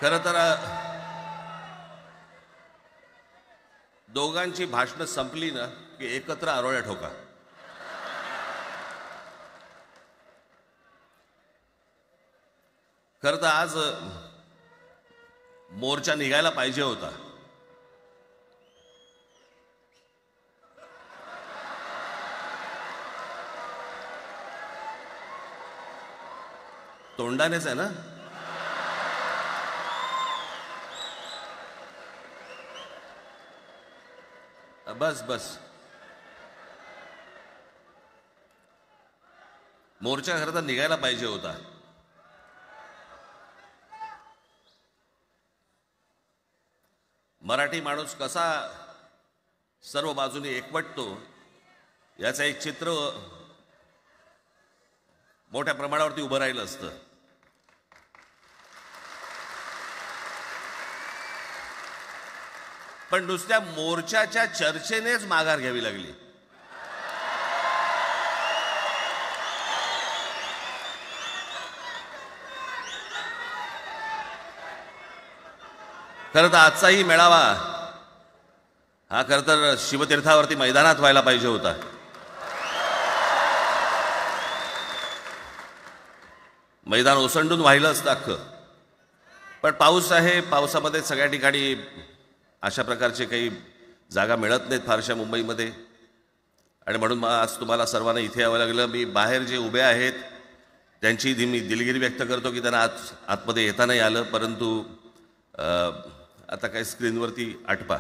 खरं तर दोघांची भाषणं संपली ना की एकत्र आरोळ्या ठोका. खरं तर आज मोर्चा निघायला पाहिजे होता. तोंडानेच आहे ना. बस बस. मोर्चा खरं तर निघायला पाहिजे होता. मराठी माणूस कसा सर्व बाजूने एकवटतो याचं एक चित्र मोठ्या प्रमाणावरती उभं राहिलं असतं. पण नुसत्या मोर्चाच्या चर्चेनेच माघार घ्यावी लागली. खरं तर आजचाही मेळावा हा खरं तर शिवतीर्थावरती मैदानात व्हायला पाहिजे होता. मैदान ओसंडून वाहिलं असतं अख्खं. पण पाऊस आहे, पावसामध्ये सगळ्या ठिकाणी अशा प्रकारचे काही जागा मिळत नाहीत फारशा मुंबईमध्ये. आणि म्हणून आज तुम्हाला सर्वांना इथे यावं लागलं. मी बाहेर जे उभे आहेत त्यांची मी दिलगिरी व्यक्त करतो की त्यांना आतमध्ये येता नाही आलं. परंतु आता काही स्क्रीनवरती आटपा.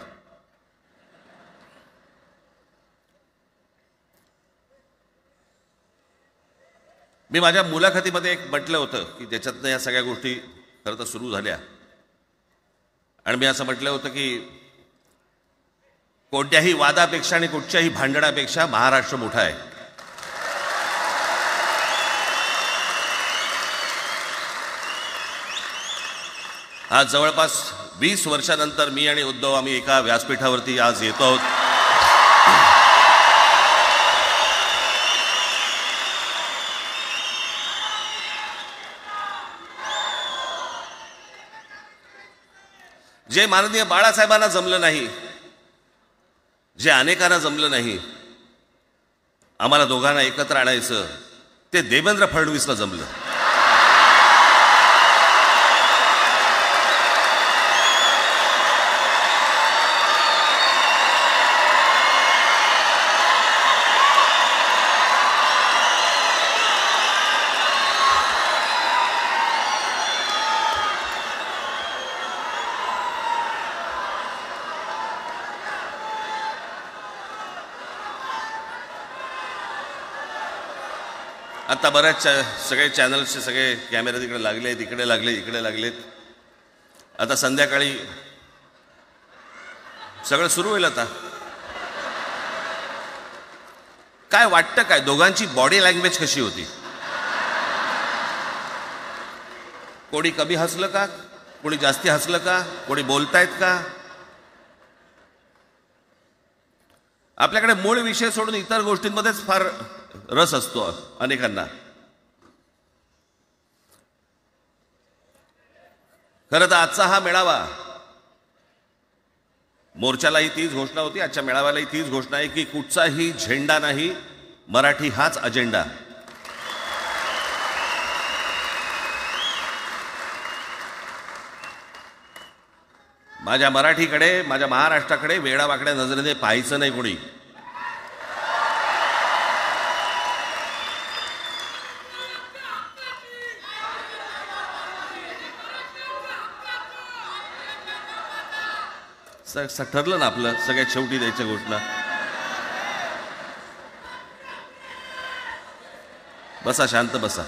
मी माझ्या मुलाखतीमध्ये एक म्हटलं होतं की ज्याच्यातनं या सगळ्या गोष्टी खरं तर सुरू झाल्या. आणि मी असं म्हटलं होतं की कोणत्याही वादापेक्षा आणि कुठच्याही भांडणापेक्षा महाराष्ट्र मोठा आहे. आज जवळपास 20 वर्षानंतर मी आणि उद्धव आम्ही एका व्यासपीठावरती आज येतो आहोत. जे माननीय बाळासाहेबांना जमलं नाही, जे अनेकांना जमलं नाही, आम्हाला दोघांना एकत्र आणायचं, ते देवेंद्र फडणवीसला जमलं. आता बऱ्याच सगळे चॅनल्सचे सगळे कॅमेरे तिकडे लागले, इकडे लागले, इकडे लागलेत. आता संध्याकाळी सगळं सुरू होईल. आता काय वाटतं, काय दोघांची बॉडी लँग्वेज कशी होती? कोणी कमी हसलं का, कोणी जास्ती हसलं का, कोणी बोलतायत का? आपल्याकडे मूळ विषय सोडून इतर गोष्टींमध्येच फार रस असतो अनेकांना. खरं तर आजचा हा मेळावा, मोर्चालाही तीच घोषणा होती, आजच्या मेळाव्यालाही तीच घोषणा आहे की कुठचाही झेंडा नाही, मराठी हाच अजेंडा. माझ्या मराठीकडे, माझ्या महाराष्ट्राकडे वेडावाकड्या नजरेने पाहायचं नाही कोणी. ठरलं ना आपलं सगळ्यात शेवटी द्यायच्या घोषणा. बसा, शांत बसा.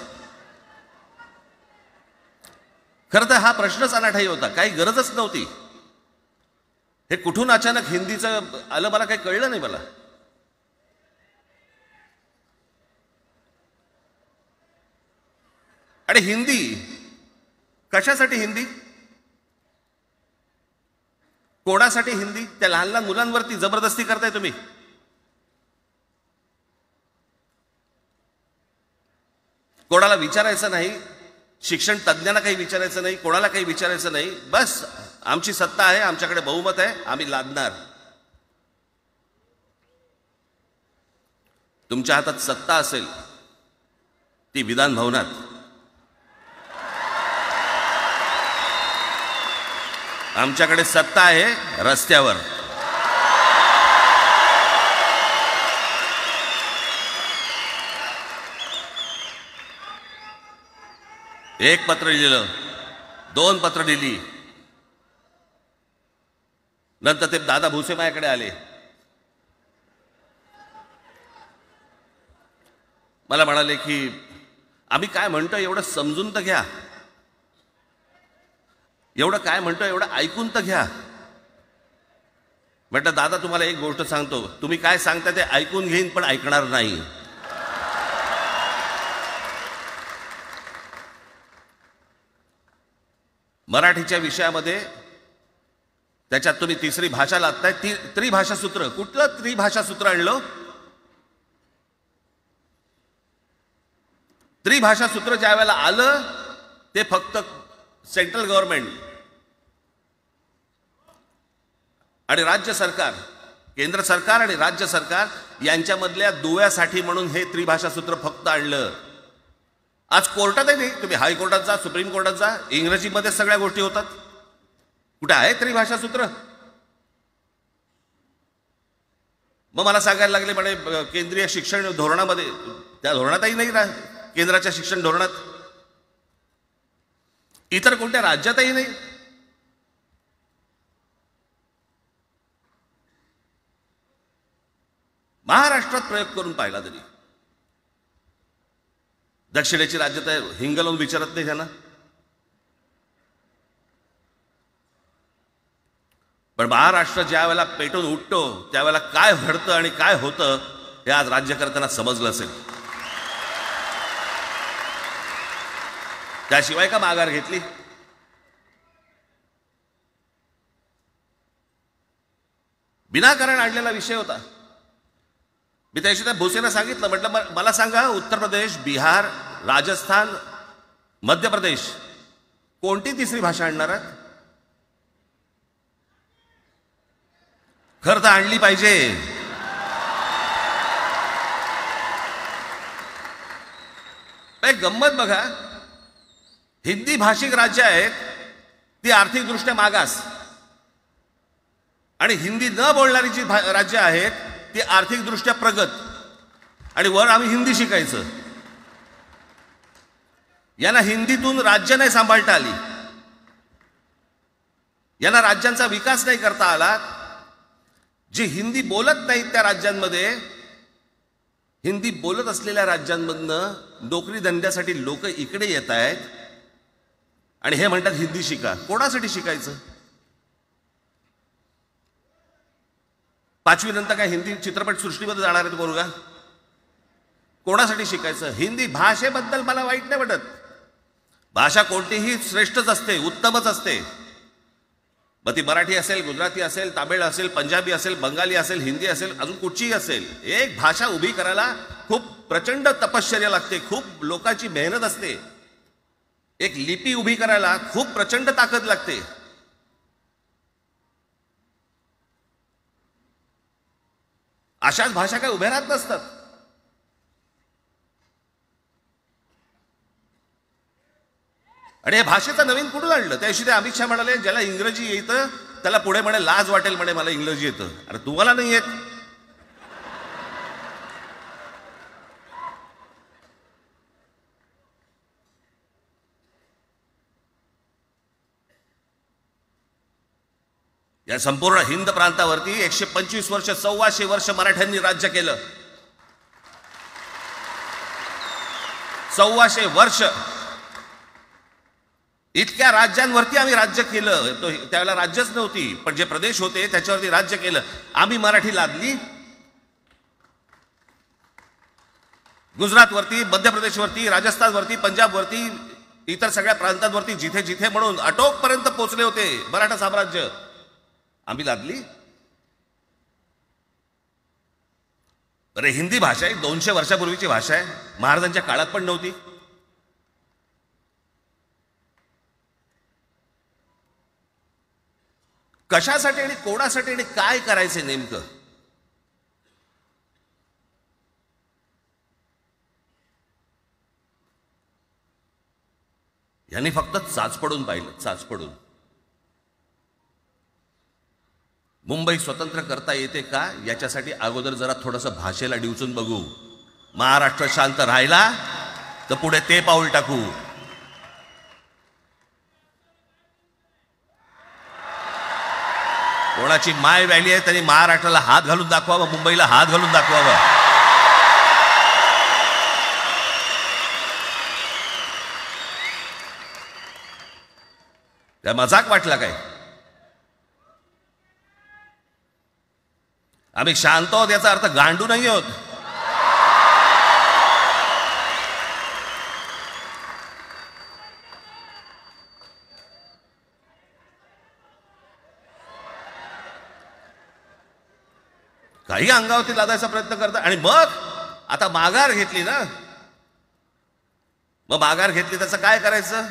खरं तर हा प्रश्नच अनाठाई होता, काही गरजच नव्हती. हे कुठून अचानक हिंदीचं आलं मला काही कळलं नाही. मला आणि हिंदी कशासाठी? हिंदी कोणासाठी? हिंदी त्या लहान लहान मुलांवरती जबरदस्ती करताय तुम्ही. कोणाला विचारायचं नाही शिक्षण तज्ज्ञांना काही विचारायचं नाही, कोणाला काही विचारायचं नाही. बस आमची सत्ता आहे, आमच्याकडे बहुमत आहे, आम्ही लादणार. तुमच्या हातात सत्ता असेल ती विधान भवनात, आमच्याकडे सत्ता आहे रस्त्यावर. एक पत्र लिहिलं, 2 पत्र लिहिली, नंतर ते दादा भुसे माझ्याकडे आले. मला म्हणाले की आम्ही काय म्हणतो एवढं समजून तर घ्या, एवढं काय म्हणतो एवढं ऐकून तर घ्या. म्हटलं दादा तुम्हाला एक गोष्ट सांगतो, तुम्ही काय सांगता ते ऐकून घेईन पण ऐकणार नाही. मराठीच्या विषयामध्ये त्याच्यात तुम्ही तिसरी भाषा लादताय. त्रिभाषा सूत्र, कुठलं त्रिभाषा सूत्र आणलं? त्रिभाषा सूत्र ज्या वेळेला आलं ते फक्त सेंट्रल गव्हर्नमेंट आणि राज्य सरकार, केंद्र सरकार आणि राज्य सरकार यांच्यामधल्या दुव्यासाठी म्हणून हे त्रिभाषा सूत्र फक्त आणलं. आज कोर्टातही नाही, तुम्ही हायकोर्टात जा, सुप्रीम कोर्टात जा, इंग्रजीमध्ये सगळ्या गोष्टी होतात. कुठे आहे त्रिभाषा सूत्र? मग मला सांगायला लागले म्हणे केंद्रीय शिक्षण धोरणामध्ये, त्या धोरणातही नाही राह, केंद्राच्या शिक्षण धोरणात, इतर कोणत्या राज्यातही नाही. महाराष्ट्रात प्रयोग करून पाहिला तरी दक्षिणेची राज्य तर हिंग लावून विचारत नाही त्यांना. पण महाराष्ट्र ज्या वेळेला पेटून उठतो त्यावेळेला काय घडतं आणि काय होतं हे आज राज्यकर्त्यांना समजलं असेल. त्याशिवाय का माघार घेतली? विनाकारण आणलेला विषय होता. मी त्याशी त्या भोसेला सांगितलं, म्हटलं मला सांगा उत्तर प्रदेश, बिहार, राजस्थान, मध्य प्रदेश कोणती तिसरी भाषा आणणार आहेत? खरं तर आणली पाहिजे. एक गंमत बघा, हिंदी भाषिक राज्य आहेत ती आर्थिकदृष्ट्या मागास, आणि हिंदी न बोलणारी जी राज्य आहेत ती आर्थिकदृष्ट्या प्रगत, आणि वर आम्ही हिंदी शिकायचं. यांना हिंदीतून राज्य नाही सांभाळता आली, यांना राज्यांचा विकास नाही करता आला. जे हिंदी बोलत नाहीत त्या राज्यांमध्ये, हिंदी बोलत असलेल्या राज्यांमधनं नोकरी धंद्यासाठी लोक इकडे येत आहेत आणि हे म्हणतात हिंदी शिका. कोणासाठी शिकायचं? 5वी नंतर काय हिंदी चित्रपट सृष्टीमध्ये जाणार आहेत पोरगा? कोणासाठी शिकायचं? हिंदी भाषेबद्दल मला वाईट नाही वाटत, भाषा कोणतीही श्रेष्ठच असते, उत्तमच असते. मग ती मराठी असेल, गुजराती असेल, तामिळ असेल, पंजाबी असेल, बंगाली असेल, हिंदी असेल, अजून कुठचीही असेल. एक भाषा उभी करायला खूप प्रचंड तपश्चर्या लागते, खूप लोकांची मेहनत असते. एक लिपी उभी करायला खूप प्रचंड ताकद लागते. अशाच भाषा काय उभ्या राहत नसतात. आणि या भाषेचं नवीन कुठून आणलं? त्याशी ते अमित शहा म्हणाले ज्याला इंग्रजी येतं त्याला पुढे म्हणे लाज वाटेल, म्हणे मला इंग्रजी येतं. अरे तुम्हाला नाही येत? या संपूर्ण हिंद प्रांतावरती 125 वर्ष, 125 वर्ष मराठ्यांनी राज्य केलं. 125 वर्ष इतक्या राज्यांवरती आम्ही राज्य केलं. तो त्यावेळेला राज्यच नव्हती, पण जे प्रदेश होते त्याच्यावरती राज्य केलं. आम्ही मराठी लादली गुजरातवरती, मध्य प्रदेशवरती, राजस्थानवरती, पंजाबवरती, इतर सगळ्या प्रांतांवरती जिथे जिथे म्हणून अटोकपर्यंत पोहोचले होते मराठा साम्राज्य, आम्ही लादली. अरे हिंदी भाषा आहे 200 वर्षापूर्वीची भाषा आहे, महाराजांच्या काळात पण नव्हती. कशासाठी आणि कोणासाठी आणि काय करायचे नेमकं? यांनी फक्त चाचपडून पाहिलं, चाचपडून. मुंबई स्वतंत्र करता येते का याच्यासाठी अगोदर जरा थोडंसं भाषेला डिवचून बघू. महाराष्ट्र शांत राहिला तर पुढे ते पाऊल टाकू. कोणाची माय व्हॅली आहे त्यांनी महाराष्ट्राला हात घालून दाखवावं, मुंबईला हात घालून दाखवावं. त्या मजाक वाटला काय? आम्ही शांत आहोत याचा अर्थ गांडू नाही आहोत. काही अंगावरती लादायचा प्रयत्न करता आणि मग आता माघार घेतली ना, मग माघार घेतली त्याचं काय करायचं?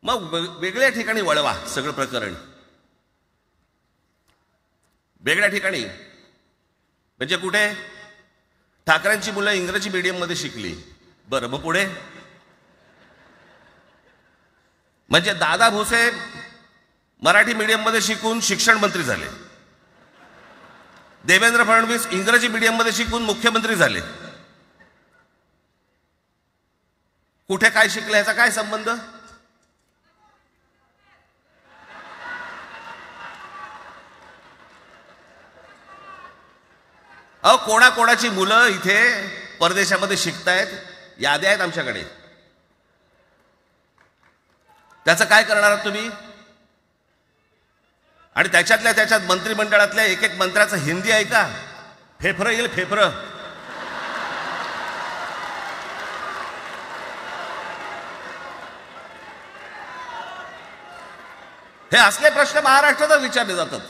मग वेगळ्या ठिकाणी वळवा सगळं प्रकरण. वेगळ्या ठिकाणी म्हणजे कुठे? ठाकरेंची मुलं इंग्रजी मीडियम मध्ये शिकली, बरं, मग पुढे? म्हणजे दादा भुसे मराठी मीडियम मध्ये शिकून शिक्षण मंत्री झाले, देवेंद्र फडणवीस इंग्रजी मीडियम मध्ये शिकून मुख्यमंत्री झाले. कुठे काय शिकले याचा काय संबंध? अहो, कोणाकोणाची मुलं इथे परदेशामध्ये शिकतायत, याद्या आहेत आमच्याकडे. त्याचं काय करणार आहात तुम्ही? आणि त्याच्यात मंत्रिमंडळातल्या एक एक मंत्र्याचं हिंदी आहे का? फेफरं येईल, फेफरं. हे असले प्रश्न महाराष्ट्रातच विचारले जातात.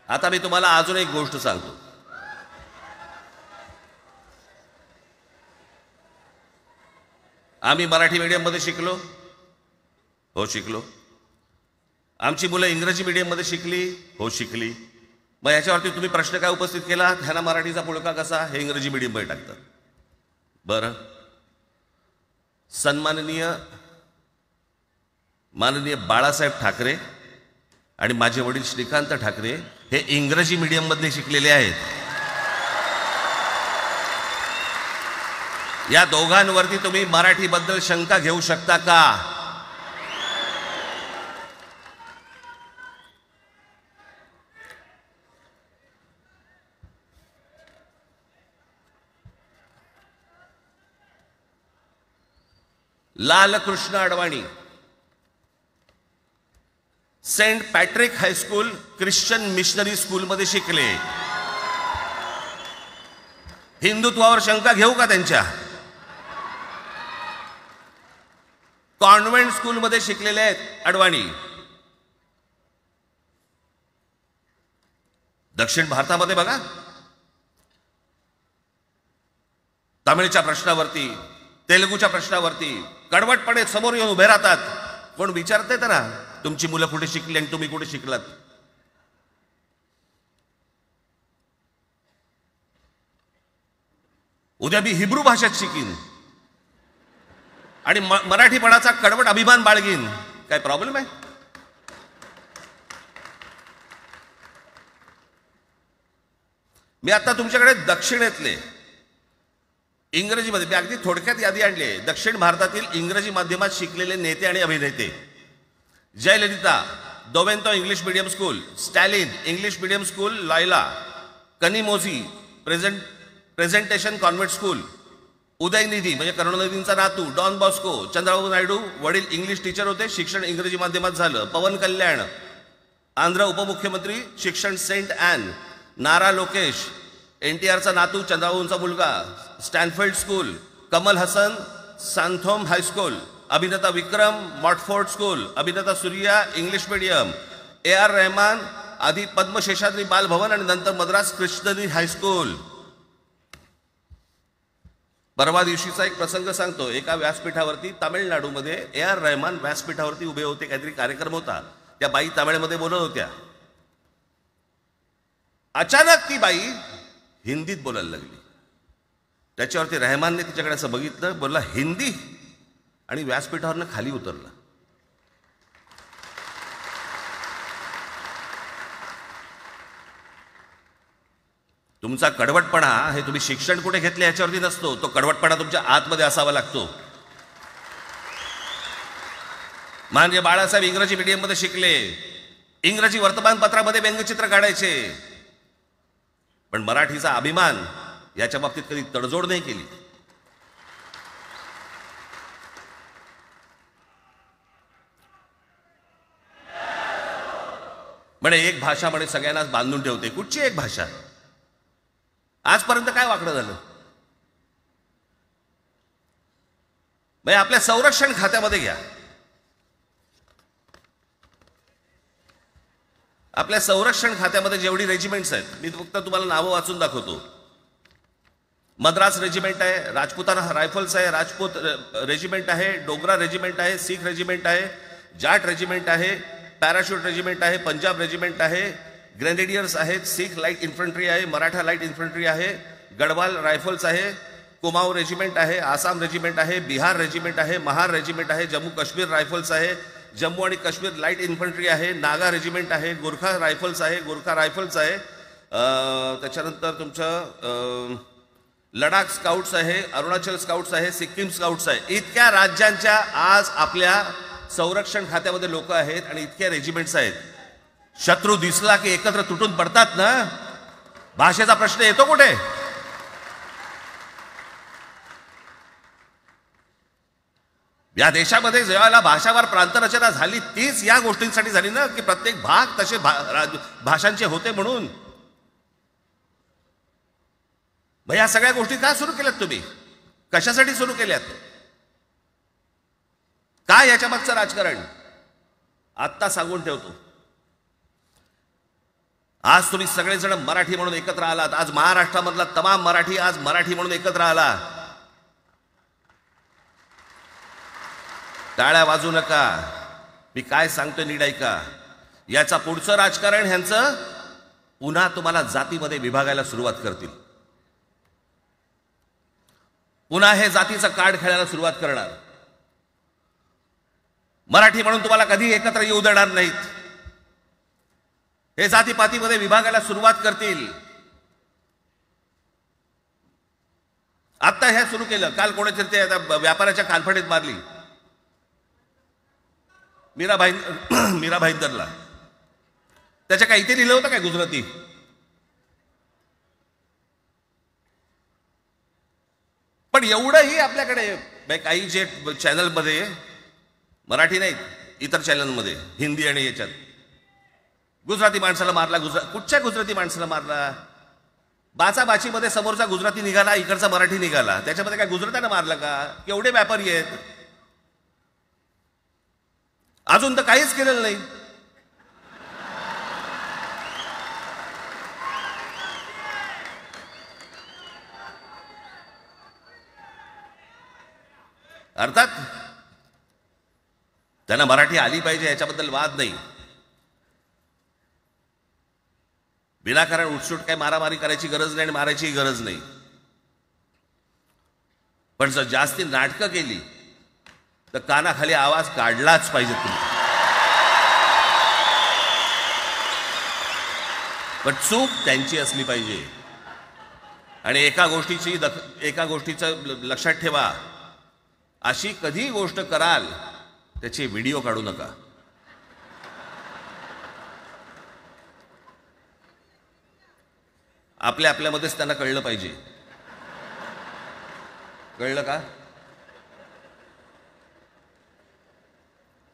आता मी तुम्हाला अजून एक गोष्ट सांगतो. आम्ही मराठी मीडियम मध्ये शिकलो, हो शिकलो. आमची मुलं इंग्रजी मीडियम मध्ये शिकली, हो शिकली. मग याच्यावरती तुम्ही प्रश्न काय उपस्थित केला? ह्याला मराठीचा पुळका कसा? हे इंग्रजी मीडियम मध्ये टाकतात. बरं, माननीय बाळासाहेब ठाकरे आणि माझे वडील श्रीकांत ठाकरे हे इंग्रजी मीडियम मध्ये शिकलेले आहेत. या दोघांवरती तुम्ही मराठीबद्दल शंका घेऊ शकता का? Lalkrishna Advani Saint Patrick high school Christian missionary school मध्ये शिकले. हिंदुत्वावर शंका घेऊ का त्यांच्या? कॉन्व्हेंट स्कूल मध्ये शिकलेले आहेत अडवाणी. दक्षिण भारतामध्ये बघा, तामिळच्या प्रश्नावरती, तेलुगूच्या प्रश्नावरती कडवटपणे समोर येऊन उभे राहतात. कोण विचारते तर ना, तुमची मुलं कुठे शिकली आणि तुम्ही कुठे शिकलात? उद्या मी हिब्रू भाषेत शिकीन आणि मराठीपणाचा कडवट अभिमान बाळगीन. काय प्रॉब्लेम आहे? मी आता तुमच्याकडे दक्षिणेतले इंग्रजीमध्ये, मी अगदी थोडक्यात यादी आणली आहे. दक्षिण भारतातील इंग्रजी माध्यमात शिकलेले नेते आणि अभिनेते: Jayalalithaa Doveton English medium school, Stalin English medium school Loyola, Kanimozhi Presentation Convent school, Udhayanidhi म्हणजे करुणानिधींचा नातू डॉन बॉस्को, चंद्रबाबू नायडू वडील इंग्लिश टीचर होते, शिक्षण इंग्रजी माध्यमात झालं, पवन कल्याण आंध्र उपमुख्यमंत्री, शिक्षण सेंट ॲन, नारा लोकेश NTRचा नातू चंद्रबाबूंचा मुलगा, Stanford school, Kamal Haasan Santhome high school, अभिनेता विक्रम मॉटफोर्ड स्कूल, अभिनेता Suriya English medium, AR Rahman आधी पद्मशेषाद्री बालभवन आणि नंतर मद्रास क्रिश्चनरी हायस्कूल. परवा दिवशीचा एक प्रसंग सांगतो. एका व्यासपीठावरती तामिळनाडूमध्ये AR रहमान व्यासपीठावरती उभे होते. काहीतरी कार्यक्रम होता. त्या बाई तामिळमध्ये बोलत होत्या. अचानक ती बाई हिंदीत बोलायला लागली. त्याच्यावरती रहमानने तिच्याकडे असं बघितलं, बोलला हिंदी, आणि व्यासपीठावरनं खाली उतरला. तुमचा कडवटपणा हे तुम्ही शिक्षण कुठे घेतले याच्यावरती नसतो. तो कडवटपणा तुमच्या आतमध्ये असावा लागतो. म्हणजे बाळासाहेब इंग्रजी मीडियममध्ये शिकले, इंग्रजी वर्तमानपत्रामध्ये व्यंगचित्र काढायचे, पण मराठीचा अभिमान याच्या बाबतीत कधी तडजोड नाही केली. म्हणे एक भाषा म्हणे सगळ्यांनाच बांधून ठेवते. कुठची एक भाषा? आजपर्यंत काय वाकडं झालं? म्हणजे आपल्या संरक्षण खात्यामध्ये घ्या. आपल्या संरक्षण खात्यामध्ये जेवढी रेजिमेंट्स आहेत, मी फक्त तुम्हाला नावं वाचून दाखवतो. मद्रास रेजिमेंट आहे, राजपुताना रायफल्स आहे, राजपूत रेजिमेंट आहे, डोगरा रेजिमेंट आहे, सीख रेजिमेंट आहे, जाट रेजिमेंट आहे, पॅराशूट रेजिमेंट आहे, पंजाब रेजिमेंट आहे, ग्रेनेडियर्स आहेत, सीख लाईट इन्फंट्री आहे, मराठा लाईट इन्फंट्री आहे, गढवाल रायफल्स आहे, कुमाऊ रेजिमेंट आहे, आसाम रेजिमेंट आहे, बिहार रेजिमेंट आहे, महार रेजिमेंट आहे, जम्मू काश्मीर रायफल्स आहे, जम्मू आणि काश्मीर लाईट इन्फंट्री आहे, नागा रेजिमेंट आहे, गोरखा रायफल्स आहे, गोरखा रायफल्स आहे, त्याच्यानंतर तुमचं लडाख स्काउट्स आहे, अरुणाचल स्काउट्स आहे, सिक्कीम स्काउट्स आहे. इतक्या राज्यांच्या आज आपल्या संरक्षण खात्यामध्ये लोक आहेत आणि इतक्या रेजिमेंट्स आहेत. शत्रू दिसला की एकत्र तुटून पडतात ना. भाषेचा प्रश्न येतो कुठे? या देशामध्ये जेव्हा भाषावार प्रांतरचना झाली तीच या गोष्टींसाठी झाली ना, की प्रत्येक भाग तसे भाषांचे होते म्हणून. मग या सगळ्या गोष्टी का सुरू केल्यात तुम्ही? कशासाठी सुरू केल्यात? काय याच्या मागचं राजकारण? आत्ता सांगून ठेवतो. आज तुम्ही सगळेजण मराठी म्हणून एकत्र आलात. आज महाराष्ट्रामधला तमाम मराठी आज मराठी म्हणून एकत्र आला. टाळ्या वाजू नका. मी काय सांगतोय नीट ऐका. याचा पुढचं राजकारण ह्यांचं पुन्हा तुम्हाला जातीमध्ये विभागायला सुरुवात करतील. पुन्हा हे जातीचं कार्ड खेळायला सुरुवात करणार. मराठी म्हणून तुम्हाला कधी एकत्र येऊ देणार नाहीत. हे जातीपातीमध्ये विभागायला सुरुवात करतील. आता हे सुरू केलं. काल कोणीतरी ते व्यापाऱ्याच्या कानफडीत मारली मीरा भाईंदरला. त्याच्या काय इथे लिहिलं होतं काय गुजराती? पण एवढंही आपल्याकडे काही जे चॅनलमध्ये, मराठी नाहीत इतर चॅनलमध्ये, हिंदी आणि याच्यात गुजराती माणसाला मारला. कुठच्या गुजराती माणसाला मारला? बाचाबाचीमध्ये समोरचा गुजराती निघाला, इकडचा मराठी निघाला. त्याच्यामध्ये काय गुजरात्यानं मारलं का? केवढे व्यापारी आहेत. अजून तर काहीच केलेलं नाही. अर्थात त्यांना मराठी आली पाहिजे याच्याबद्दल वाद नाही. विनाकारण उठसूट काय मारामारी करायची गरज नाही आणि मारायची गरज नाही. पण जर जास्ती नाटकं केली तर कानाखाली आवाज काढलाच पाहिजे तुम्ही. पण चूक त्यांची असली पाहिजे. आणि एका गोष्टीचं लक्षात ठेवा, अशी कधी गोष्ट कराल त्याचे व्हिडिओ काढू नका. आपल्यामध्येच त्यांना कळलं पाहिजे. कळलं का?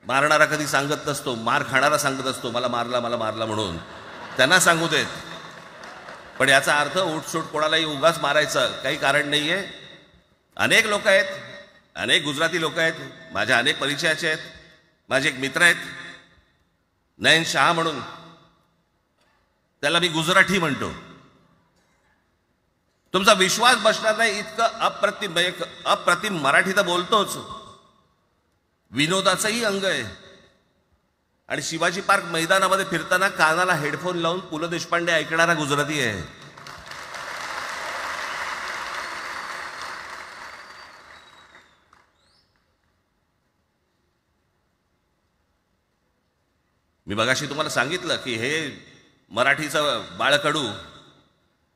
मारणारा कधी सांगत नसतो, मार खाणारा सांगत असतो मला मारला म्हणून. त्यांना सांगू देत. पण याचा अर्थ उठसूट कोणालाही उगाच मारायचं काही कारण नाहीये. अनेक लोक आहेत, अनेक गुजराती लोक आहेत, माझ्या अनेक परिचयाचे आहेत. माझे एक मित्र आहेत नयन शहा म्हणून, त्याला मी गुजराठी म्हणतो. तुमचा विश्वास बसणार नाही इतकं अप्रतिम मराठी तर बोलतोच, विनोदाचंही अंग आहे. आणि शिवाजी पार्क मैदानामध्ये फिरताना कानाला हेडफोन लावून पु ल देशपांडे ऐकणारा गुजराती आहे. मी मगाशी तुम्हाला सांगितलं की हे मराठीचं बाळकडू,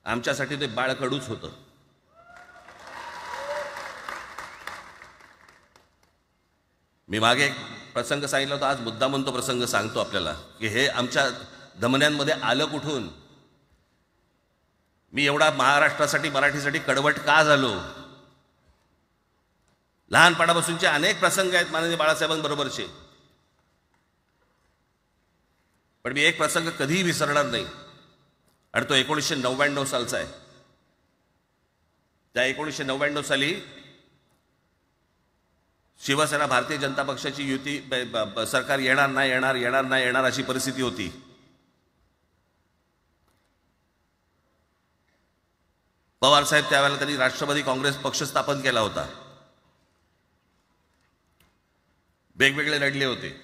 आमच्यासाठी ते बाळकडूच होतं. मी मागे एक प्रसंग सांगितला होता, आज मुद्दामून तो प्रसंग सांगतो आपल्याला की हे आमच्या धमन्यांमध्ये आलं कुठून. मी एवढा महाराष्ट्रासाठी मराठीसाठी कडवट का झालो. लहानपणापासूनचे अनेक प्रसंग आहेत माननीय बाळासाहेबांबरोबरचे, पण मी एक प्रसंग कधीही विसरणार नाही. आणि तो 1999 सालचा आहे. त्या 1999 साली शिवसेना भारतीय जनता पक्षाची युती सरकार येणार नाही अशी परिस्थिती होती. पवार साहेब त्यावेळेला त्यांनी राष्ट्रवादी काँग्रेस पक्ष स्थापन केला होता. वेगवेगळे लढले होते.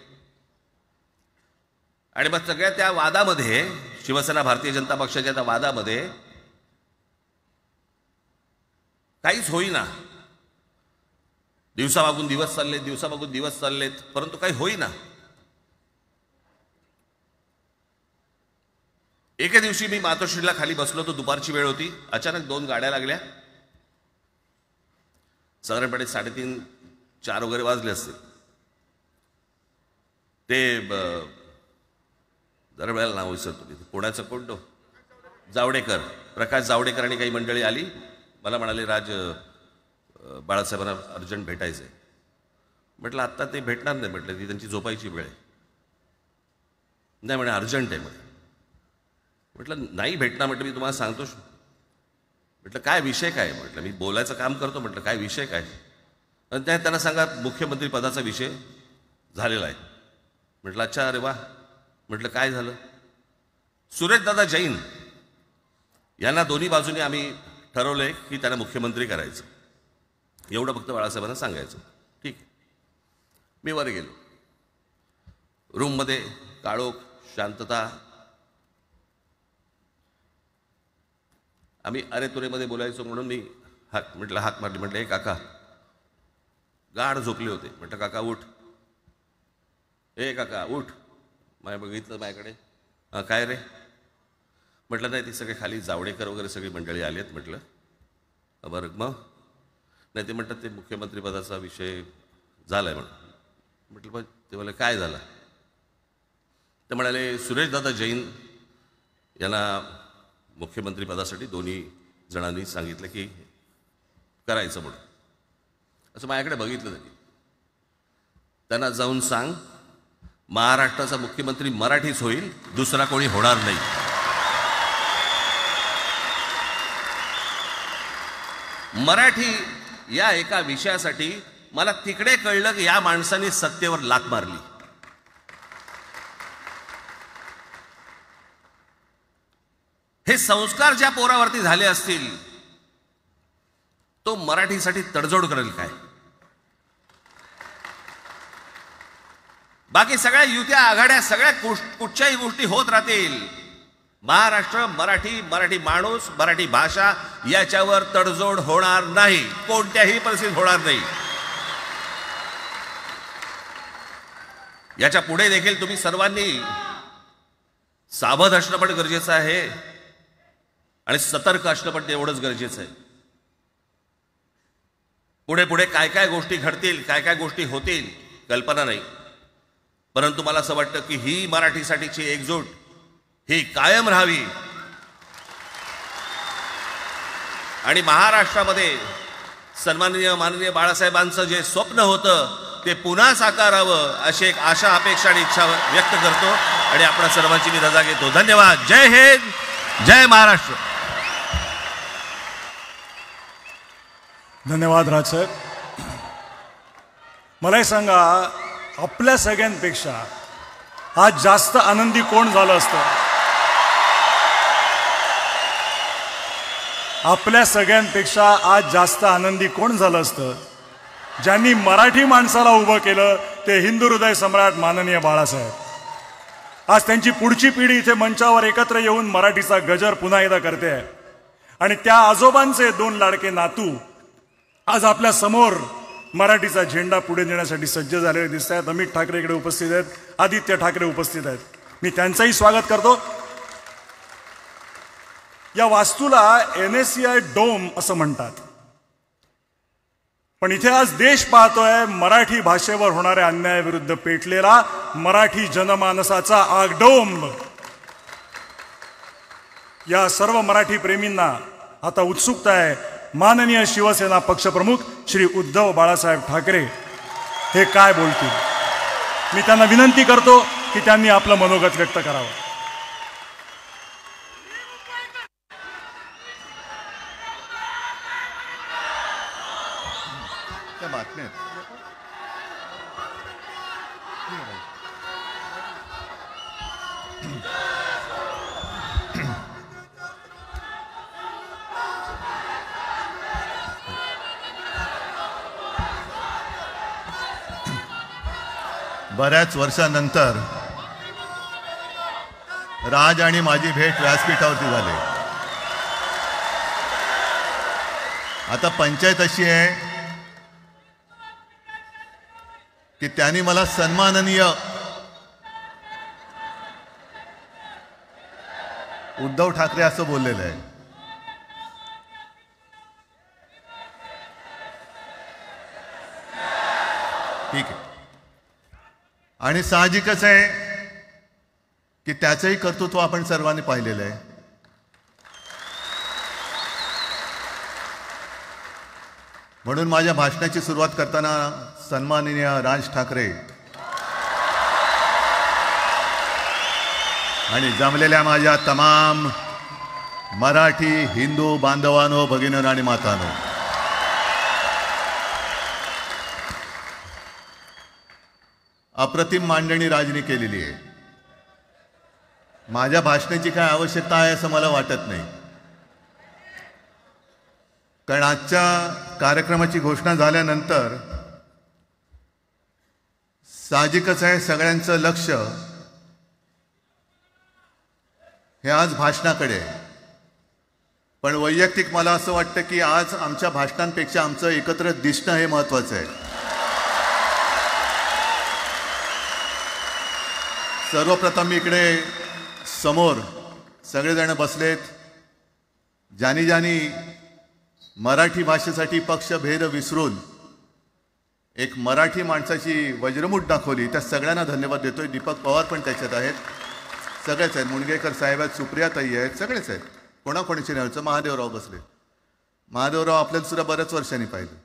आणि मग सगळ्या त्या वादामध्ये, शिवसेना भारतीय जनता पक्षाच्या त्या वादामध्ये काहीच होईना. दिवसामागून दिवस चाललेत, परंतु काही होईना. एके दिवशी मी मातोश्रीला खाली बसलो होतो, दुपारची वेळ होती. अचानक 2 गाड्या लागल्या. साधारणपणे 3:30-4 वगैरे वाजले असतील. ते जरा वेळेला नाव विसरतो मी, पुण्याचं कोणतो जावडेकर, प्रकाश जावडेकर आणि काही मंडळी आली. मला म्हणाले, राज बाळासाहेबांना अर्जंट भेटायचं आहे. म्हटलं आत्ता ते भेटणार नाही. म्हटलं ती त्यांची झोपायची वेळ आहे. नाही म्हणे अर्जंट आहे म्हणे. म्हटलं नाही भेटणार. म्हटलं मी तुम्हाला सांगतो. म्हटलं काय विषय काय. म्हटलं मी बोलायचं काम करतो. म्हटलं काय विषय काय. आणि त्यांना सांगा मुख्यमंत्री पदाचा विषय झालेला आहे. म्हटलं अच्छा, अरे वा. म्हटलं काय झालं. सुरेशदादा जैन यांना दोन्ही बाजूने आम्ही ठरवलंय की त्यांना मुख्यमंत्री करायचं. एवढं फक्त बाळासाहेबांना सांगायचं. ठीक आहे. मी वर गेलो. रूममध्ये काळोख, शांतता. आम्ही अरे तुरेमध्ये बोलायचो म्हणून मी हाक मारली. म्हटलं हे काका. गाढ झोपले होते. म्हटलं काका उठ. ए काका उठ. बघितलं माझ्याकडे. काय रे. म्हटलं नाही ती सगळे खाली जावडेकर वगैरे सगळी मंडळी आली आहेत. म्हटलं बरं मग. नाही ते म्हणतात ते मुख्यमंत्रीपदाचा विषय झाला आहे म्हणून. म्हटलं पण ते मला काय झालं. ते म्हणाले सुरेशदादा जैन यांना मुख्यमंत्रीपदासाठी दोन्ही जणांनी सांगितलं की करायचं म्हणून. असं माझ्याकडे बघितलं त्यांनी. त्यांना जाऊन सांग महाराष्ट्राचा मुख्यमंत्री मराठीच होईल, दुसरा कोणी होणार नाही. मराठी या एका विषयासाठी मला तिकडे कळलं की या माणसाने सत्तेवर लाथ मारली. हे संस्कार ज्या पोरावरती झाले असतील तो मराठीसाठी तडजोड करेल काय. बाकी सगळ्या युत्या आघाड्या सगळ्या कुठच्याही गोष्टी होत राहतील. महाराष्ट्र, मराठी माणूस, मराठी भाषा याच्यावर तडजोड होणार नाही. कोणत्याही परिस्थितीत होणार नाही. याच्या पुढे देखील तुम्ही सर्वांनी सावध असणं पण गरजेचं आहे आणि सतर्क असणं पण तेवढंच गरजेचं आहे. पुढे पुढे काय काय गोष्टी घडतील, काय काय गोष्टी होतील कल्पना नाही. परंतु मला असं वाटतं की ही मराठीसाठीची एकजूट ही कायम राहावी आणि महाराष्ट्रामध्ये माननीय बाळासाहेबांचं जे स्वप्न होतं ते पुन्हा साकारावं अशी एक आशा, अपेक्षा आणि इच्छा व्यक्त करतो आणि आपल्या सर्वांची मी रजा घेतो. धन्यवाद. जय हिंद, जय महाराष्ट्र. धन्यवाद राजसाहेब. मलाही सांगा आपल्या सगळ्यांपेक्षा आज जास्त आनंदी कोण झालं असतं. आपल्या सगळ्यांपेक्षा आज जास्त आनंदी कोण झालं असतं? ज्यांनी मराठी माणसाला उभं केलं ते हिंदू हृदय सम्राट माननीय बाळासाहेब. आज त्यांची पुढची पिढी इथे मंचावर एकत्र येऊन मराठीचा गजर पुन्हा एकदा करते आहे. आणि त्या आजोबांचे 2 लाडके नातू आज आपल्या समोर मराठीचा झेंडा पुढे नेण्यासाठी सज्ज झालेले दिसत आहेत. अमित ठाकरे इकडे उपस्थित आहेत, आदित्य ठाकरे उपस्थित आहेत. मी त्यांचंही स्वागत करतो. या वास्तूला NSCI डोम असं म्हणतात, पण इथे आज देश पाहतोय मराठी भाषेवर होणाऱ्या अन्यायाविरुद्ध पेटलेला मराठी जनमानसाचा आगडोंब. या सर्व मराठी प्रेमींना आता उत्सुकता आहे माननीय शिवसेना पक्षप्रमुख श्री उद्धव बाळासाहेब ठाकरे हे काय बोलतील. मी त्यांना विनंती करतो की त्यांनी आपलं मनोगत व्यक्त करावं. बऱ्याच वर्षानंतर राज आणि माझी भेट व्यासपीठावरती झाली. आता पंचायत अशी आहे की त्यांनी मला सन्माननीय उद्धव ठाकरे असं बोललेलं आहे. ठीक आहे. आणि साहजिकच आहे की त्याचंही कर्तृत्व आपण सर्वांनी पाहिलेलं आहे. म्हणून माझ्या भाषणाची सुरुवात करताना सन्माननीय राज ठाकरे आणि जमलेल्या माझ्या तमाम मराठी हिंदू बांधवांनो, भगिनींनो आणि मातांनो, अप्रतिम मांडणी राजनी केलेली आहे. माझ्या भाषणाची काय आवश्यकता आहे असं मला वाटत नाही, कारण आजच्या कार्यक्रमाची घोषणा झाल्यानंतर साहजिकच आहे सगळ्यांचं लक्ष हे आज भाषणाकडे आहे. पण वैयक्तिक मला असं वाटतं की आज आमच्या भाषणांपेक्षा आमचं एकत्र दिसणं हे महत्त्वाचं आहे. सर्वप्रथम मी इकडे समोर सगळेजण बसलेत, ज्यांनी ज्यांनी मराठी भाषेसाठी पक्षभेद विसरून एक मराठी माणसाची वज्रमूठ दाखवली, त्या सगळ्यांना धन्यवाद देतोय. दीपक पवार पण त्याच्यात आहेत, सगळेच आहेत, मुणगेकर साहेब आहेत, सुप्रियाताई आहेत, सगळेच आहेत. कोणाकोणीचे नाही. महादेवराव बसले. महादेवराव आपल्याला सुद्धा बऱ्याच वर्षांनी पाहिलं.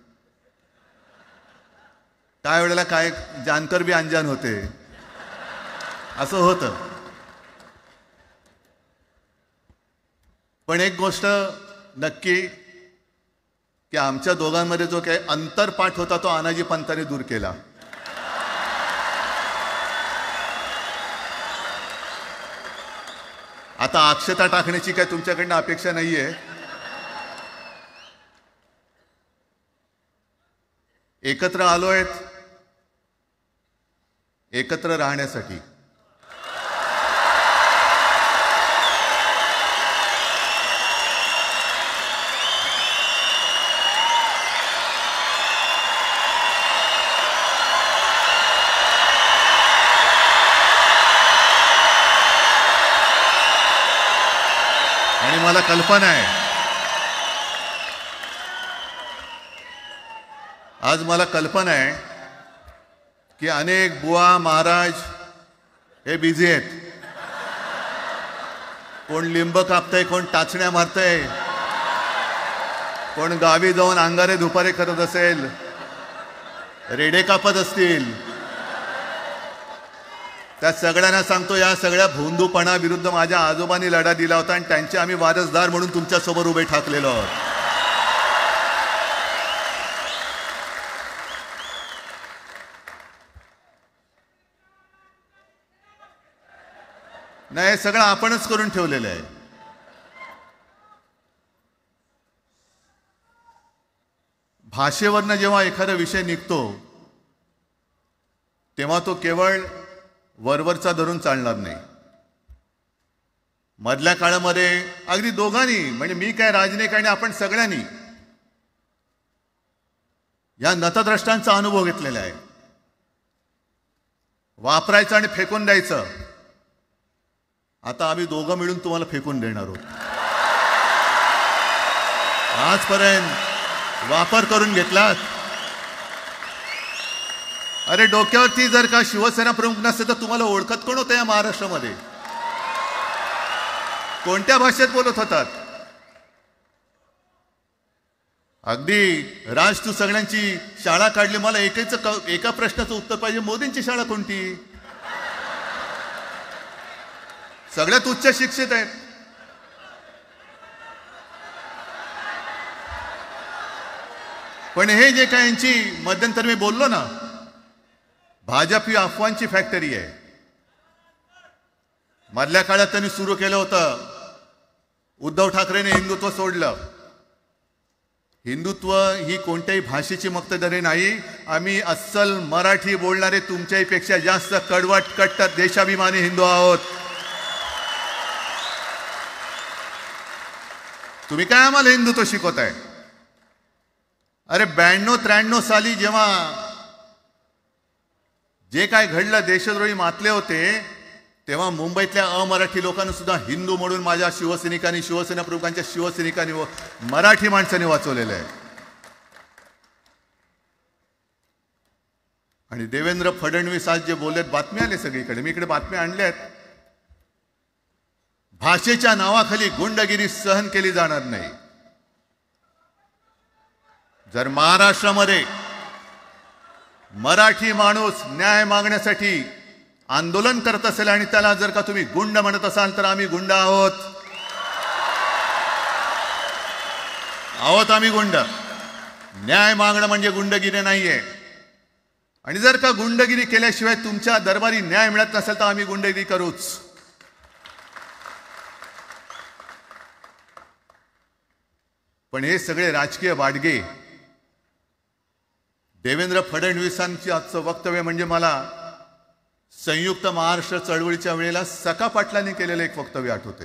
काय वेळेला काय जानकर बी अंजान होते असं होतं. पण एक गोष्ट नक्की की आमच्या दोघांमध्ये जो काही अंतरपाठ होता तो आनाजी पंतांनी दूर केला. आता अक्षता टाकण्याची काय तुमच्याकडनं अपेक्षा नाहीये. एकत्र आलोय एकत्र राहण्यासाठी. आणि मला कल्पना आहे, आज मला कल्पना आहे की अनेक बुवा महाराज हे बिझी आहेत. कोण लिंब कापतंय, कोण टाचण्या मारतंय, कोण गावी जाऊन अंगारे दुपारे करत असेल, रेडे कापत असतील. त्या सगळ्यांना सांगतो, या सगळ्या भोंदूपणा विरुद्ध माझ्या आजोबांनी लढा दिला होता आणि त्यांचे आम्ही वारसदार म्हणून तुमच्यासमोर उभे ठाकलेलो आहोत. नाही, सगळं आपणच करून ठेवलेलं आहे. भाषेवरनं जेव्हा एखादा विषय निघतो तेव्हा तो केवळ वरवरचा धरून चालणार नाही. मधल्या काळामध्ये अगदी दोघांनी, म्हणजे मी काय, राजनैतिक आणि आपण सगळ्यांनी या नतद्रष्टांचा अनुभव घेतलेला आहे. वापरायचं आणि फेकून द्यायचं. आता आम्ही दोघं मिळून तुम्हाला फेकून देणार आहोत. आजपर्यंत वापर करून घेतलात. अरे डोक्यावरती जर का शिवसेना प्रमुख नसते तर तुम्हाला ओळखत कोण होतं या महाराष्ट्रामध्ये? कोणत्या भाषेत बोलत होतात? अगदी राज, तू सगळ्यांची शाळा काढली. मला एका प्रश्नाचं उत्तर पाहिजे. मोदींची शाळा कोणती? सगळ्यात उच्च शिक्षित आहेत. पण हे जे काय यांची मध्यंतर मी बोललो ना, भाजप ही अफवांची फॅक्टरी आहे. मधल्या काळात त्यांनी सुरू केलं होतं. उद्धव ठाकरेने हिंदुत्व सोडलं. हिंदुत्व ही कोणत्याही भाषेची मक्तेदारी नाही. आम्ही अस्सल मराठी बोलणारे तुमच्याही पेक्षा जास्त कडवट कट्टर देशाभिमानी हिंदू आहोत. तुम्ही काय आम्हाला हिंदुत्व शिकवताय? अरे 92-93 साली जेव्हा जे काय घडलं, देशद्रोही मातले होते, तेव्हा मुंबईतल्या अमराठी लोकांना सुद्धा हिंदू म्हणून माझ्या शिवसैनिकांनी, शिवसेना प्रमुखांच्या शिवसैनिकांनी व मराठी माणसांनी वाचवलेलं आहे. आणि देवेंद्र फडणवीस आज जे बोललेत, बातमी आले सगळीकडे, मी इकडे बातम्या आणल्यात. भाषेच्या नावाखाली गुंडगिरी सहन केली जाणार नाही. जर महाराष्ट्रामध्ये मराठी माणूस न्याय मागण्यासाठी आंदोलन करत असेल आणि त्याला जर का तुम्ही गुंड म्हणत असाल तर आम्ही गुंड आहोत. आम्ही गुंड. न्याय मागणं म्हणजे गुंडगिरी नाहीये. आणि जर का गुंडगिरी केल्याशिवाय तुमच्या दरबारी न्याय मिळत नसेल तर आम्ही गुंडगिरी करूच. पण हे सगळे राजकीय वाडगे. देवेंद्र फडणवीसांची आजचं वक्तव्य म्हणजे मला संयुक्त महाराष्ट्र चळवळीच्या वेळेला सखा पाटलांनी केलेलं एक वक्तव्य आठवते.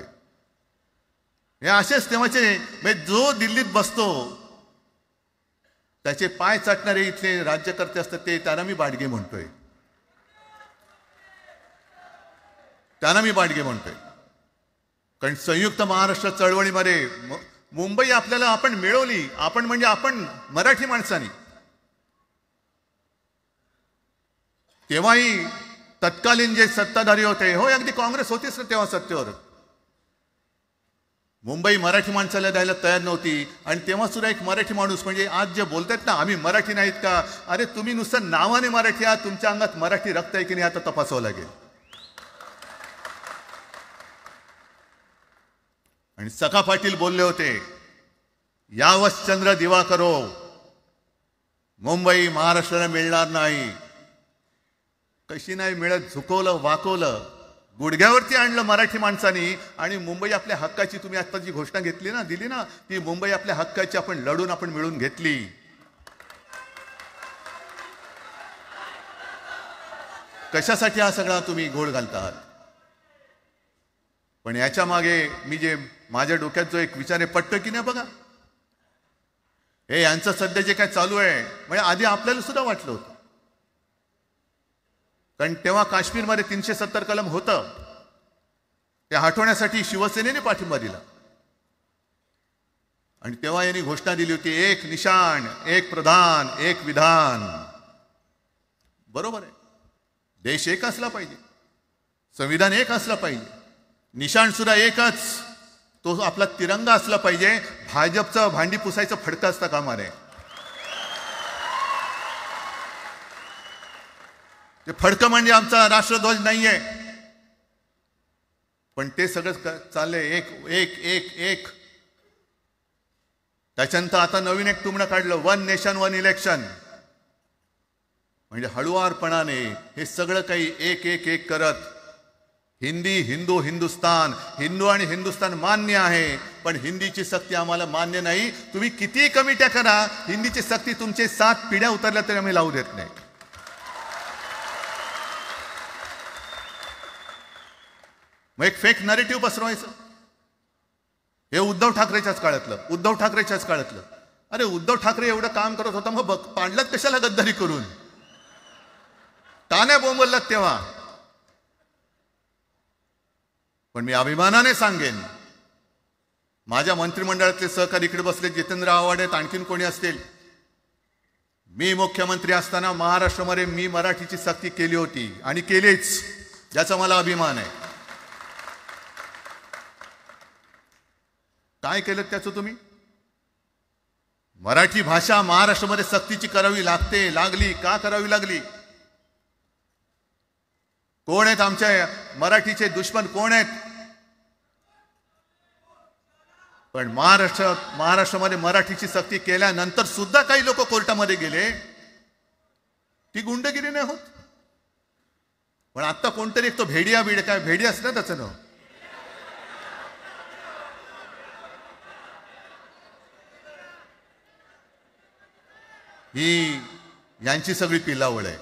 हे असेच तेव्हाचे, म्हणजे जो दिल्लीत बसतो त्याचे पाय चाटणारे इथले राज्यकर्ते असतात, ते त्यांना मी बाडगे म्हणतोय. कारण संयुक्त महाराष्ट्र चळवळीमध्ये मुंबई आपल्याला आपण मिळवली. आपण म्हणजे आपण मराठी माणसांनी. तेव्हाही तत्कालीन जे सत्ताधारी होते, हो अगदी काँग्रेस होतीच ना तेव्हा सत्तेवर, मुंबई मराठी माणसाला द्यायला तयार नव्हती. आणि तेव्हा सुद्धा एक मराठी माणूस, म्हणजे आज जे बोलतात ना आम्ही मराठी नाहीत का, अरे तुम्ही नुसतं नावाने मराठी आहात, तुमच्या अंगात मराठी रक्त आहे की नाही आता तपासावं लागेल. आणि सखा पाटील बोलले होते, यावच चंद्र दिवा करो, मुंबई महाराष्ट्राला मिळणार नाही. कशी नाही मिळत? झुकवलं, वाकवलं, गुडघ्यावरती आणलं मराठी माणसानी. आणि मुंबई आपल्या हक्काची, तुम्ही आता जी घोषणा घेतली ना, दिली ना, ती मुंबई आपल्या हक्काची आपण लढून आपण मिळून घेतली. कशासाठी हा सगळा तुम्ही घोळ घालतात? पण याच्या मागे मी जे माझ्या डोक्यात जो एक विचार आहे, पटतो की नाही बघा. हे यांचं सध्या जे काय चालू आहे, म्हणजे आधी आपल्याला सुद्धा वाटलं होतं. कारण तेव्हा काश्मीरमध्ये 370 कलम होतं, ते हटवण्यासाठी शिवसेनेने पाठिंबा दिला. आणि तेव्हा यांनी घोषणा दिली होती, एक निशाण, एक प्रधान, एक विधान. बरोबर आहे. देश एक असला पाहिजे, संविधान एक असलं पाहिजे, निशाण सुद्धा एकच, तो आपला तिरंगा असला पाहिजे. भाजपचं भांडी पुसायचं फडकं असतं कामा नये. ते फडकं म्हणजे आमचा राष्ट्रध्वज नाहीये. पण ते सगळं चाललंय एक एक एक एक. त्याच्यानंतर आता नवीन एक टुमणं काढलं, 1 नेशन 1 इलेक्शन. म्हणजे हळुवारपणाने हे सगळं काही एक एक एक करत हिंदी, हिंदू, हिंदुस्तान, हिंदू आणि हिंदुस्तान मान्य आहे, पण हिंदीची सक्ती आम्हाला मान्य नाही. तुम्ही किती कमिट्या करा, हिंदीची सक्ती तुमचे 7 पिढ्या उतरल्या तरी आम्ही लावू देत नाही. मग एक फेक नरेटिव्ह पसरवायचं. हे उद्धव ठाकरेच्याच काळातलं. अरे उद्धव ठाकरे एवढं काम करत होता, मग पाडलात कशाला गद्दारी करून? का नाही बोंबललात तेव्हा? पण मी अभिमानाने सांगेन, माझ्या मंत्रिमंडळातले सहकारी इकडे बसले, जितेंद्र आव्हाड आहेत, आणखीन कोणी असतील, मी मुख्यमंत्री असताना महाराष्ट्रामध्ये मी मराठीची सक्ती केली होती आणि केलीच, ज्याचा मला अभिमान आहे. काय केलं त्याचं तुम्ही? मराठी भाषा महाराष्ट्रामध्ये सक्तीची करावी लागली. का करावी लागली? कोण आहेत आमच्या मराठीचे दुश्मन? कोण आहेत? पण महाराष्ट्रामध्ये मराठीची सक्ती केल्यानंतर सुद्धा काही लोक कोर्टामध्ये गेले. ती गुंडगिरी नाही होत. पण आता कोणतरी एक तो भेडिया असं ना त्याचं नाव, ही यांची सगळी पिलावळ आहे.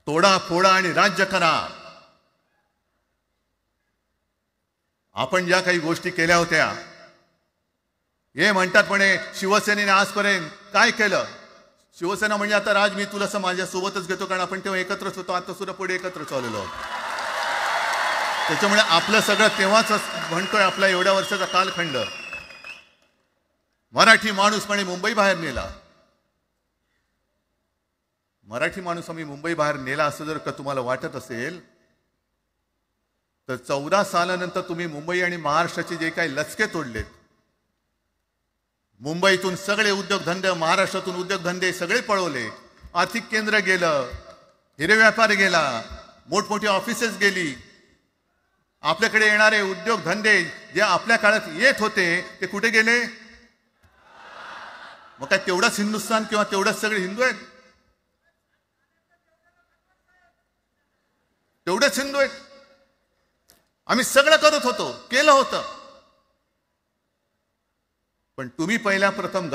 तोडा फोडा आणि राज्य करा. आपण ज्या काही गोष्टी केल्या होत्या, हे म्हणतात म्हणे शिवसेनेने आजपर्यंत काय केलं? शिवसेना म्हणजे आता राज, मी तुला माझ्या सोबतच घेतो, कारण आपण तेव्हा एकत्रच होतो, आता सुद्धा पुढे एकत्र चाललेलो आहोत. त्याच्यामुळे आपलं सगळं तेव्हाच म्हणतोय, आपला एवढ्या वर्षाचा कालखंड. मराठी माणूस म्हणे मुंबई बाहेर नेला. मराठी माणूस आम्ही मुंबई बाहेर नेला असं जर का तुम्हाला वाटत असेल, तर 14 सालानंतर तुम्ही मुंबई आणि महाराष्ट्राचे जे काही लचके तोडलेत, मुंबईतून सगळे उद्योगधंदे, महाराष्ट्रातून उद्योगधंदे सगळे पळवले, आर्थिक केंद्र गेलं, हिरे व्यापार गेला, मोठमोठी ऑफिसेस गेली. आपल्याकडे येणारे उद्योगधंदे जे आपल्या काळात येत होते ते कुठे गेले? मग काय तेवढाच हिंदुस्थान किंवा तेवढाच सगळे हिंदू आहेत? तेवढेच हिंदू आहेत? आम्ही सगळं करत होतो, केलं होतं. पण तुम्ही पहिल्या प्रथम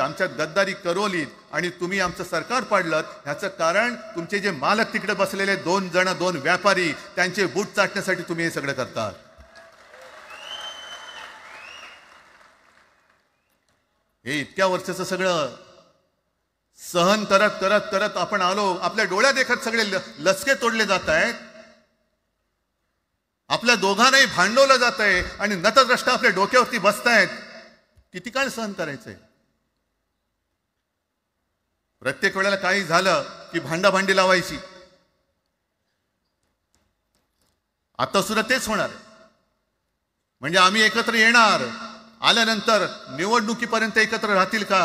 आमच्यात गद्दारी करवलीत आणि तुम्ही आमचं सरकार पाडलं. ह्याचं कारण तुमचे जे मालक तिकडे बसलेले 2 व्यापारी, त्यांचे बूट चाटण्यासाठी तुम्ही हे सगळं करतात. हे इतक्या वर्षाचं सगळं सहन करत करत करत आपण आलो. आपल्या डोळ्या देखत सगळे लचके तोडले जात आहेत. आपल्या दोघांनाही भांडवलं जात आहे आणि नतद्रष्ट आपल्या डोक्यावरती बसतायत. किती काळ सहन करायचंय? प्रत्येक वेळेला काही झालं की भांडाभांडी लावायची. आता सुद्धा तेच होणार. म्हणजे आम्ही एकत्र येणार, आल्यानंतर निवडणुकीपर्यंत एकत्र राहतील का?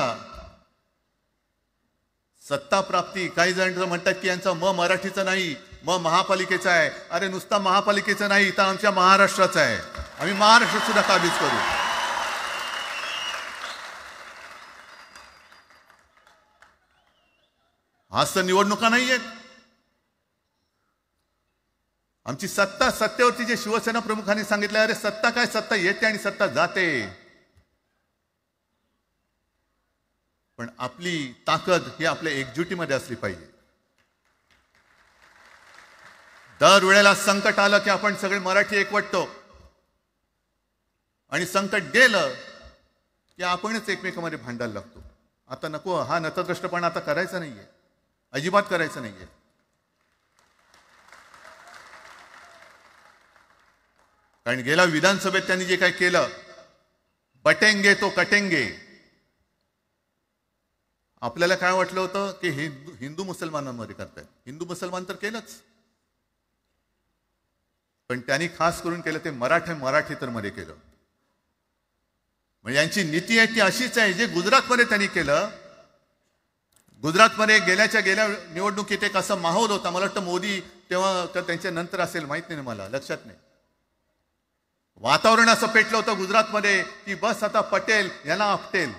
सत्ता प्राप्ती, काही जण म्हणतात की यांचा मराठीचा नाही, महापालिकेचा आहे. अरे नुसता महापालिकेचा नाही, तर आमच्या महाराष्ट्राचा आहे. आम्ही महाराष्ट्र सुद्धा काबीज करू. आज तर निवडणुका नाही आहेत. आमची सत्तेवरती जे शिवसेना प्रमुखांनी सांगितलं, अरे सत्ता काय, सत्ता येते आणि सत्ता जाते. पण आपली ताकद ही आपल्या एकजुटीमध्ये असली पाहिजे. दर वेळेला संकट आलं की आपण सगळे मराठी एकवटतो आणि संकट गेलं की आपणच एकमेकांमध्ये भांडायला लागतो. आता नको, हा नतद्रष्टपणा आता करायचा नाहीये, अजिबात करायचं नाहीये. कारण गेल्या विधानसभेत त्यांनी जे काही केलं, बटेंगे तो कटेंगे. आपल्याला काय वाटलं होतं की हिंदू मुसलमानांमध्ये करतायत. हिंदू मुसलमान तर केलंच, पण त्यांनी खास करून केलं ते मराठी मध्ये केलं. म्हणजे यांची नीती आहे ती अशीच आहे जे गुजरातमध्ये त्यांनी केलं. गुजरातमध्ये गेल्या निवडणुकीत एक असा माहोल होता, मला वाटतं मोदी तेव्हा त्यांच्या नंतर असेल, माहित नाही मला, लक्षात नाही. वातावरण असं पेटलं होतं गुजरातमध्ये की बस आता पटेल यांना आपटेल.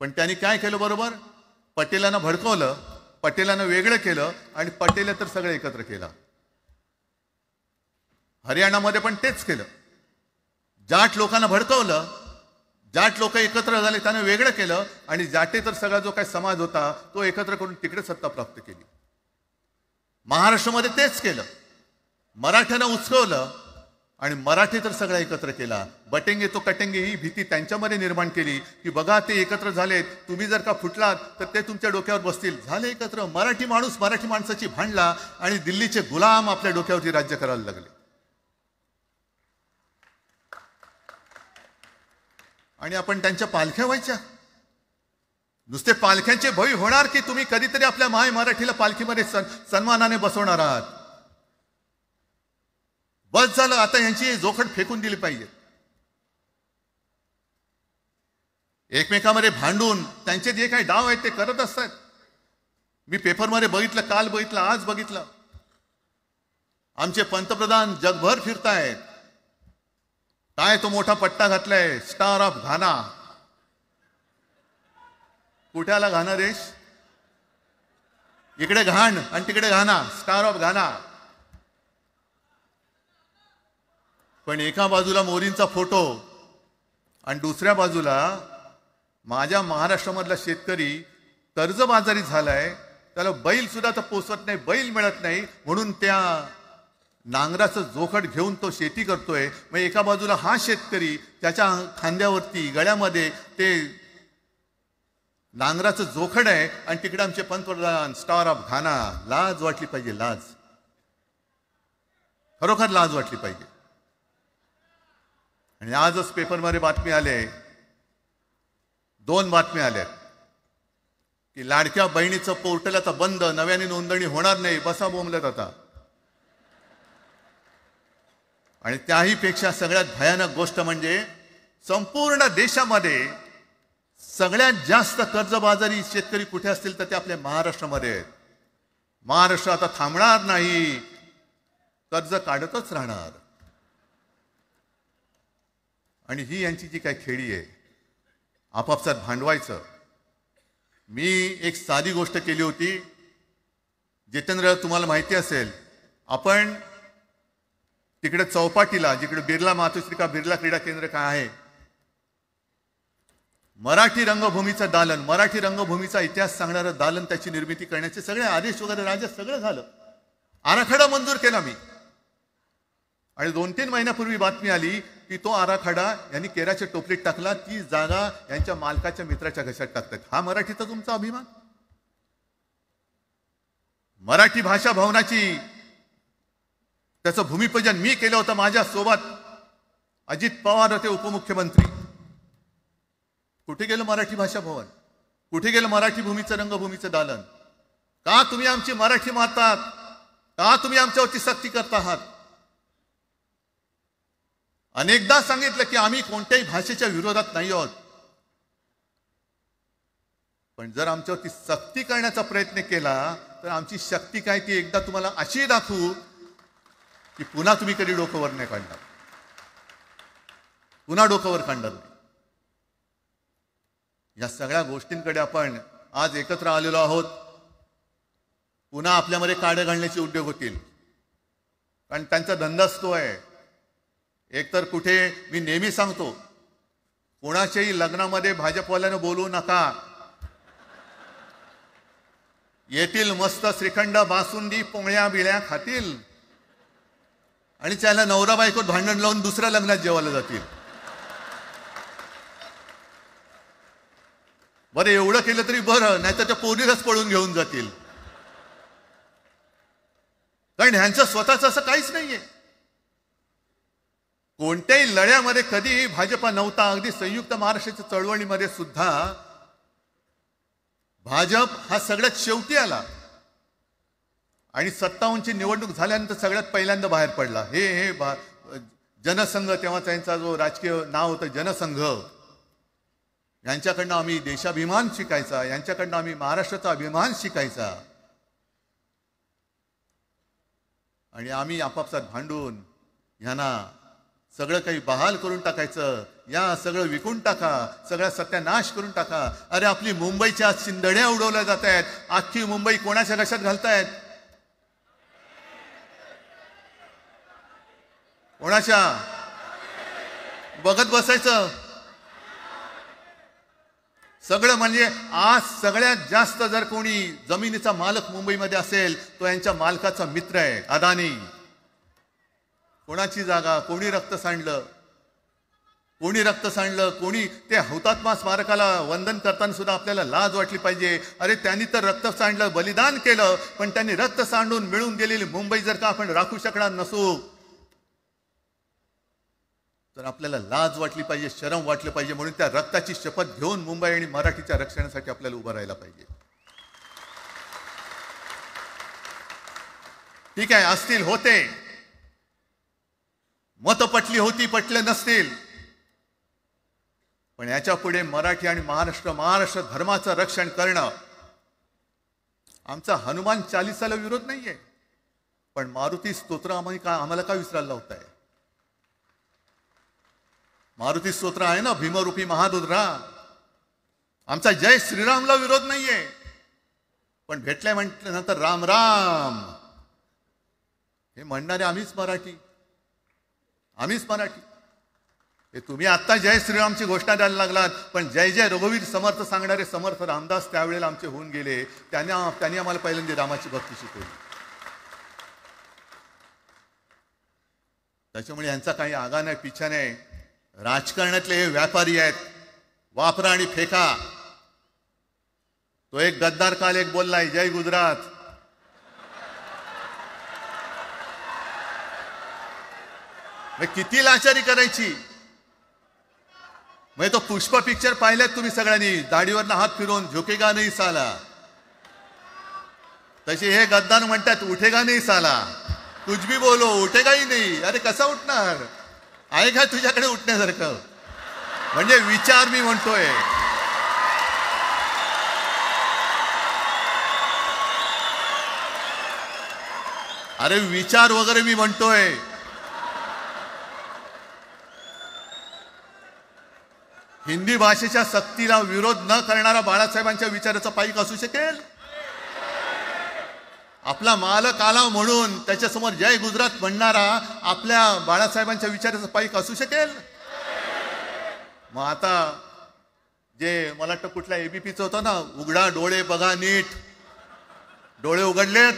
पण त्यांनी काय केलं? बरोबर पटेलांना भडकवलं पटेलांना वेगळं केलं आणि पटेल तर सगळं एकत्र केलं. हरियाणामध्ये पण तेच केलं. जाट लोकांना भडकवलं, जाट लोक एकत्र झाले त्यानं वेगळं केलं आणि जाटे तर सगळा जो काही समाज होता तो एकत्र करून तिकडे सत्ता प्राप्त केली. महाराष्ट्रामध्ये तेच केलं. मराठ्यांना उचकवलं आणि मराठी तर सगळा एकत्र केला. बटेंगे तो कटेंगे ही भीती त्यांच्यामध्ये निर्माण केली की बघा ते एकत्र झालेत, तुम्ही जर का फुटलात तर ते तुमच्या डोक्यावर बसतील. झाले एकत्र. मराठी माणूस मराठी माणसाची भांडला आणि दिल्लीचे गुलाम आपल्या डोक्यावरती राज्य करायला लागले. आणि आपण त्यांच्या पालख्या व्हायच्या. नुसते पालख्यांचे भय होणार की तुम्ही कधीतरी आपल्या माय मराठीला पालखीमध्ये सन्मानाने बसवणार आहात. बस झालं. आता यांची जोखड फेकून दिली पाहिजे. एकमेकांमध्ये भांडून त्यांचे जे काही डाव आहेत ते करत असतात. मी पेपरमध्ये बघितलं, काल बघितलं, आज बघितलं. आमचे पंतप्रधान जगभर फिरतायत. काय तो मोठा पट्टा घातलाय, स्टार ऑफ घाना. कुठे आला घाना देश? इकडे घाण आणि तिकडे घाना, स्टार ऑफ घाना. पण एका बाजूला मोदींचा फोटो आणि दुसऱ्या बाजूला माझ्या महाराष्ट्रामधला शेतकरी कर्जबाजारी झालाय. त्याला बैल सुद्धा तर पोचत नाही, बैल मिळत नाही म्हणून त्या नांगराचं जोखड घेऊन तो शेती करतोय. मग एका बाजूला हा शेतकरी त्याच्या खांद्यावरती गळ्यामध्ये ते नांगराचं जोखड आहे आणि तिकडे आमचे पंतप्रधान स्टार ऑफ घाना. लाज वाटली पाहिजे, लाज. खरोखर लाज वाटली पाहिजे. आणि आजच पेपरमध्ये बातमी आले, 2 बातम्या आल्या की लाडक्या बहिणीचं पोर्टल आता बंद, नव्याने नोंदणी होणार नाही. बसा बोंबलत आता. आणि त्याही पेक्षा सगळ्यात भयानक गोष्ट म्हणजे संपूर्ण देशामध्ये सगळ्यात जास्त कर्जबाजारी शेतकरी कुठे असतील तर ते आपल्या महाराष्ट्रामध्ये आहेत. महाराष्ट्र आता थांबणार नाही, कर्ज काढतच राहणार. आणि ही यांची जी काही खेळी आहे, आपापसात भांडवायचं. मी एक साधी गोष्ट केली होती. जितेंद्र, तुम्हाला माहिती असेल, आपण तिकडे चौपाटीला, जिकडे बिर्ला मातोश्री बिर्ला क्रीडा केंद्र काय आहे, मराठी रंगभूमीचं दालन, मराठी रंगभूमीचा इतिहास सांगणारं दालन, त्याची निर्मिती करण्याचे सगळे आदेश वगैरे राज्य सगळं झालं. आराखडा मंजूर केला मी. आणि 2-3 महिन्यापूर्वी बातमी आली की तो आराखडा यांनी केराच्या टोपलीत टाकला. ती जागा यांच्या मालकाच्या मित्राच्या घशात टाकतात. हा मराठीचा तुमचा अभिमान? मराठी भाषा भवनाची त्याचं भूमिपूजन मी केलं होतं. माझ्या सोबत अजित पवार होते, उपमुख्यमंत्री. कुठे गेलं मराठी भाषा भवन? कुठे गेलं मराठी भूमीचं रंगभूमीचं दालन? का तुम्ही आमची मराठी मारतात? का तुम्ही आमच्यावरती सक्ती करता आहात? अनेकदा सांगितलं की आम्ही कोणत्याही भाषेच्या विरोधात नाही आहोत, पण जर आमच्यावरती सक्ती करण्याचा प्रयत्न केला तर आमची शक्ती काय ती एकदा तुम्हाला अशी दाखवू की पुन्हा तुम्ही कधी डोकंवर नाही काढणार, पुन्हा डोकंवर काढणार नाही. या सगळ्या गोष्टींकडे आपण आज एकत्र आलेलो आहोत. पुन्हा आपल्यामध्ये काड्या घालण्याचे उद्योग होतील, कारण त्यांचा धंदाच तो आहे. एकतर कुठे, मी नेहमी सांगतो, कोणाच्याही लग्नामध्ये भाजपवाल्यानं बोलवू नका. येतील मस्त श्रीखंड, बासुंदी, पोळ्या बिळ्या खातील आणि त्याला नवरा बायकोत भांडण लावून दुसऱ्या लग्नात जेवायला जातील. बरं, एवढं केलं तरी बरं, नाही तर त्या पोरीलाच पळून घेऊन जातील. कारण ह्यांचं स्वतःच असं काहीच नाहीये. कोणत्याही लढ्यामध्ये कधीही भाजपा नव्हता. अगदी संयुक्त महाराष्ट्राच्या चळवळीमध्ये सुद्धा भाजप हा सगळ्यात शेवटी आला आणि 57ची निवडणूक झाल्यानंतर सगळ्यात पहिल्यांदा बाहेर पडला. हे जनसंघ, तेव्हा त्यांचा जो राजकीय नाव होतं जनसंघ, यांच्याकडनं आम्ही देशाभिमान शिकायचा, यांच्याकडनं आम्ही महाराष्ट्राचा अभिमान शिकायचा. आणि आम्ही आपापसात भांडून ह्यांना सगळं काही बहाल करून टाकायचं, या सगळं विकून टाका, सगळा सत्यानाश करून टाका. अरे आपली मुंबईच्या शिंदड्या उडवल्या जात आहेत. अख्खी मुंबई कोणाच्या घशात घालतायत? कोणाच्या? बघत बसायचं सगळं. म्हणजे आज सगळ्यात जास्त जर कोणी जमिनीचा मालक मुंबईमध्ये असेल तो यांच्या मालकाचा मित्र आहे, अदानी. कोणाची जागा? कोणी रक्त सांडलं? कोणी ते हुतात्मा स्मारकाला वंदन करताना सुद्धा आपल्याला लाज वाटली पाहिजे. अरे त्यांनी तर रक्त सांडलं, बलिदान केलं, पण त्यांनी रक्त सांडून मिळून गेलेली मुंबई जर का आपण राखू शकणार नसू तर आपल्याला लाज वाटली पाहिजे, शरम वाटलं पाहिजे. म्हणून त्या रक्ताची शपथ घेऊन मुंबई आणि मराठीच्या रक्षणासाठी आपल्याला उभं राहायला पाहिजे. ठीक आहे, असतील, होते मत, पटली होती, पटले नसतील, पण याच्या पुढे मराठी आणि महाराष्ट्र धर्माचं रक्षण करणं आमचा हनुमान चालीसाला विरोध नाहीये, पण मारुती स्तोत्र आम्हाला का विसरायला लावताय? मारुती स्तोत्र आहे ना, भीमरूपी महारुद्रा. आमचा जय श्रीरामला विरोध नाहीये, पण भेटल्या म्हटल्यानंतर राम राम हे म्हणणारे आम्हीच मराठी. हे तुम्ही आता जय श्रीरामची घोषणा द्यायला लागलात, पण जय जय रघुवीर समर्थ सांगणारे समर्थ रामदास त्यावेळेला आमचे होऊन गेले. त्यांनी आम्हाला पहिल्यांदा रामाची भक्ती शिकवली. त्याच्यामुळे यांचा काही आगा नाही, पिछा नाही. राजकारणातले हे व्यापारी आहेत, वापरा आणि फेका. तो एक गद्दार काल एक बोललाय, जय गुजरात. किती लाचारी करायची? तो पुष्प पिक्चर पाहिल्यात तुम्ही सगळ्यांनी, दाढीवरनं हात फिरवून झुकेगा नाही साला. तसे हे गद्दार म्हणतात उठेगा नाही साला, कुछ भी बोलो उठेगा ही नाही. अरे कसा उठणार? आहे का तुझ्याकडे उठण्यासारखं? म्हणजे विचार मी म्हणतोय. अरे विचार वगैरे मी म्हणतोय. हिंदी भाषेच्या सक्तीला विरोध न करणारा बाळासाहेबांच्या विचाराचा पाईक असू शकेल? आपला मालक आला म्हणून त्याच्यासमोर जय गुजरात म्हणणारा आपल्या बाळासाहेबांच्या विचाराचा पाईक असू शकेल? मग आता जे मला वाटतं कुठल्या एबीपीचं होतं ना, उघडा डोळे बघा नीट. डोळे उघडलेत,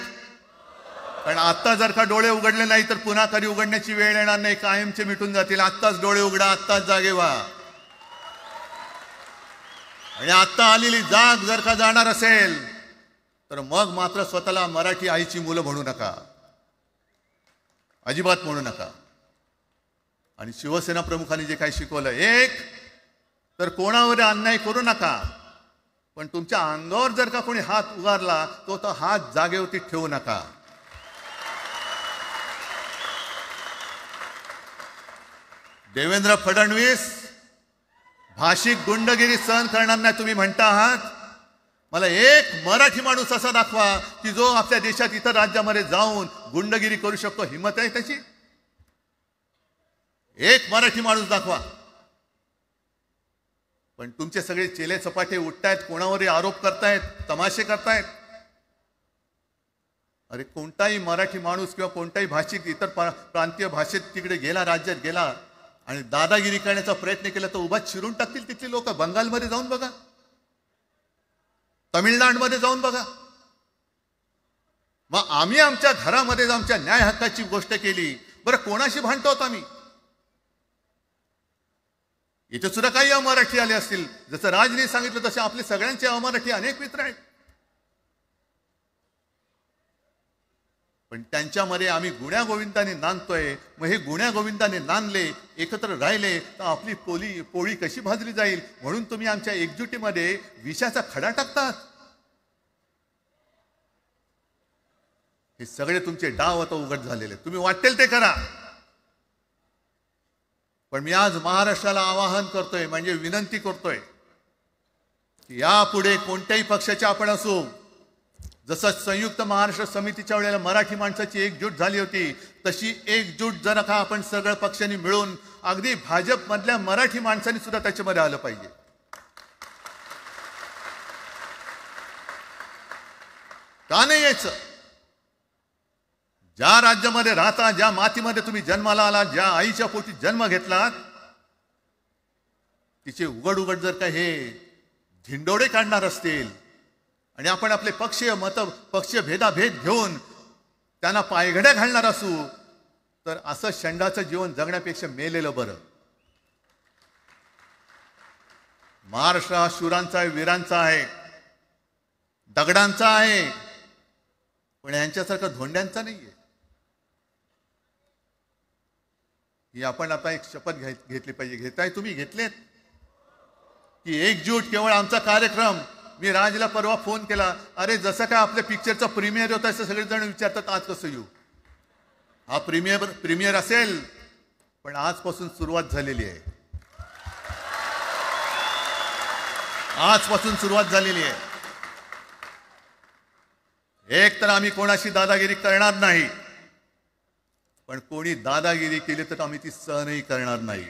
पण आता जर का डोळे उघडले नाही तर पुन्हा कधी उघडण्याची वेळ येणार नाही, कायमचे मिटून जातील. आत्ताच डोळे उघडा, आत्ताच जागे व्हा. आणि आत्ता आलेली जाग जर का जाणार असेल तर मग मात्र स्वतःला मराठी आईची मुलं म्हणू नका, अजिबात म्हणू नका. आणि शिवसेना प्रमुखांनी जे काही शिकवलं, एक तर कोणावर अन्याय करू नका, पण तुमच्या अंगावर जर का कोणी हात उगारला तो हात जागेवरती ठेवू नका. देवेंद्र फडणवीस भाषिक गुंडगिरी सहन करणार नाही तुम्ही म्हणता आहात. मला एक मराठी माणूस असा दाखवा की जो आपल्या देशात इतर राज्यामध्ये जाऊन गुंडगिरी करू शकतो, हिंमत आहे त्याची? एक मराठी माणूस दाखवा. पण तुमचे सगळे चेले चपाटे उठतायत, कोणावरही आरोप करतायत, तमाशे करतायत. अरे कोणताही मराठी माणूस किंवा कोणताही भाषिक इतर प्रांतीय भाषेत तिकडे गेला, राज्यात गेला आणि दादागिरी करण्याचा प्रयत्न केला तर उभा चिरून टाकतील तिथली लोक. बंगालमध्ये जाऊन बघा, तमिळनाडूमध्ये जाऊन बघा. मग आम्ही आमच्या घरामध्ये आमच्या न्याय हक्काची गोष्ट केली, बरं कोणाशी भांडतो आहोत आम्ही? इथे सुद्धा काही अमराठी आले असतील, जसं राजने सांगितलं तसे आपले सगळ्यांचे अमराठी अनेक मित्र आहेत. पण त्यांच्यामध्ये आम्ही गुण्या गोविंदाने नांदतोय. मग हे गुण्या गोविंदाने नांदले, एकत्र राहिले तर आपली पोळी कशी भाजली जाईल? म्हणून तुम्ही आमच्या एकजुटीमध्ये विषाचा खडा टाकतात. हे सगळे तुमचे डाव आता उघड झालेले. तुम्ही वाटेल ते करा, पण मी आज महाराष्ट्राला आवाहन करतोय, म्हणजे विनंती करतोय की यापुढे कोणत्याही पक्षाचे आपण असू, जसं संयुक्त महाराष्ट्र समितीच्या वेळेला मराठी माणसाची एकजूट झाली होती, तशी एकजूट जर का आपण सगळ्या पक्षांनी मिळून, अगदी भाजपमधल्या मराठी माणसांनी सुद्धा त्याच्यामध्ये आलं पाहिजे. का नाही यायचं? ज्या राज्यामध्ये राहता, ज्या मातीमध्ये तुम्ही जन्माला आलात, ज्या आईच्या पोटी जन्म घेतलात, तिचे उघड उघड जर का हे झिंडोडे काढणार असतील आणि आपण आपले पक्षीय भेदाभेद घेऊन त्यांना पायघड्या घालणार असू, तर असं षंडाचं जीवन जगण्यापेक्षा मेलेलं बरं. महाराष्ट्र हा शूरांचा आहे, वीरांचा आहे, दगडांचा आहे, पण यांच्यासारखा धोंड्यांचा नाहीये. ही आपण आता एक शपथ घेतली पाहिजे. घेताय तुम्ही? घेतलेत की एकजूट केवळ आमचा कार्यक्रम. मी राजला परवा फोन केला, अरे जसं काय आपल्या पिक्चरचा प्रीमियर होता असं सगळेजण विचारतात आज कसं येऊ. हा प्रीमियर असेल, पण आजपासून सुरुवात झालेली आहे. आजपासून सुरुवात झालेली आहे. एक तर आम्ही कोणाशी दादागिरी करणार नाही, पण कोणी दादागिरी केली तर आम्ही ती सहनही करणार नाही.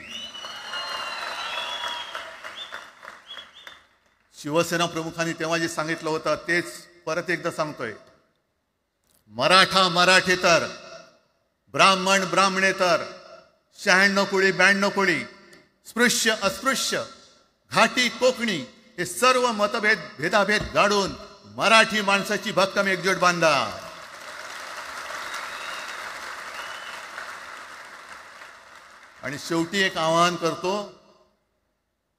शिवसेना प्रमुखांनी तेव्हा जे सांगितलं होतं तेच परत एकदा सांगतोय. मराठा मराठेतर, ब्राह्मण ब्राह्मणेतर, 96 कोळी 92 कोळी, स्पृश्य अस्पृश्य, घाटी कोकणी, हे सर्व भेदाभेद गाडून मराठी माणसाची भक्कम एकजूट बांधा. आणि शेवटी एक आवाहन करतो,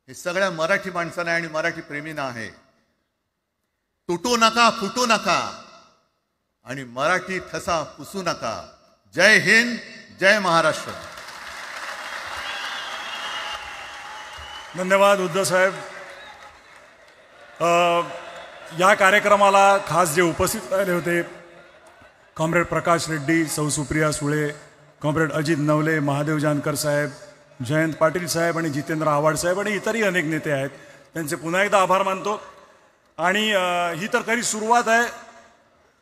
हे सगळ्या मराठी माणसांना आणि मराठी प्रेमींना आहे. तुटू नका, फुटू नका आणि मराठी ठसा पुसू नका. जय हिंद, जय महाराष्ट्र. धन्यवाद उद्धव साहेब. या कार्यक्रमाला खास जे उपस्थित राहिले होते, कॉम्रेड प्रकाश रेड्डी, सौ सुप्रिया सुळे, कॉम्रेड अजित नवले, महादेव जानकर साहेब, जयंत पाटील साहेब आणि जितेंद्र आव्हाड साहेब आणि इतरही अनेक नेते आहेत. त्यांचे पुन्हा एकदा आभार मानतो. आणि ही तर खरी सुरुवात आहे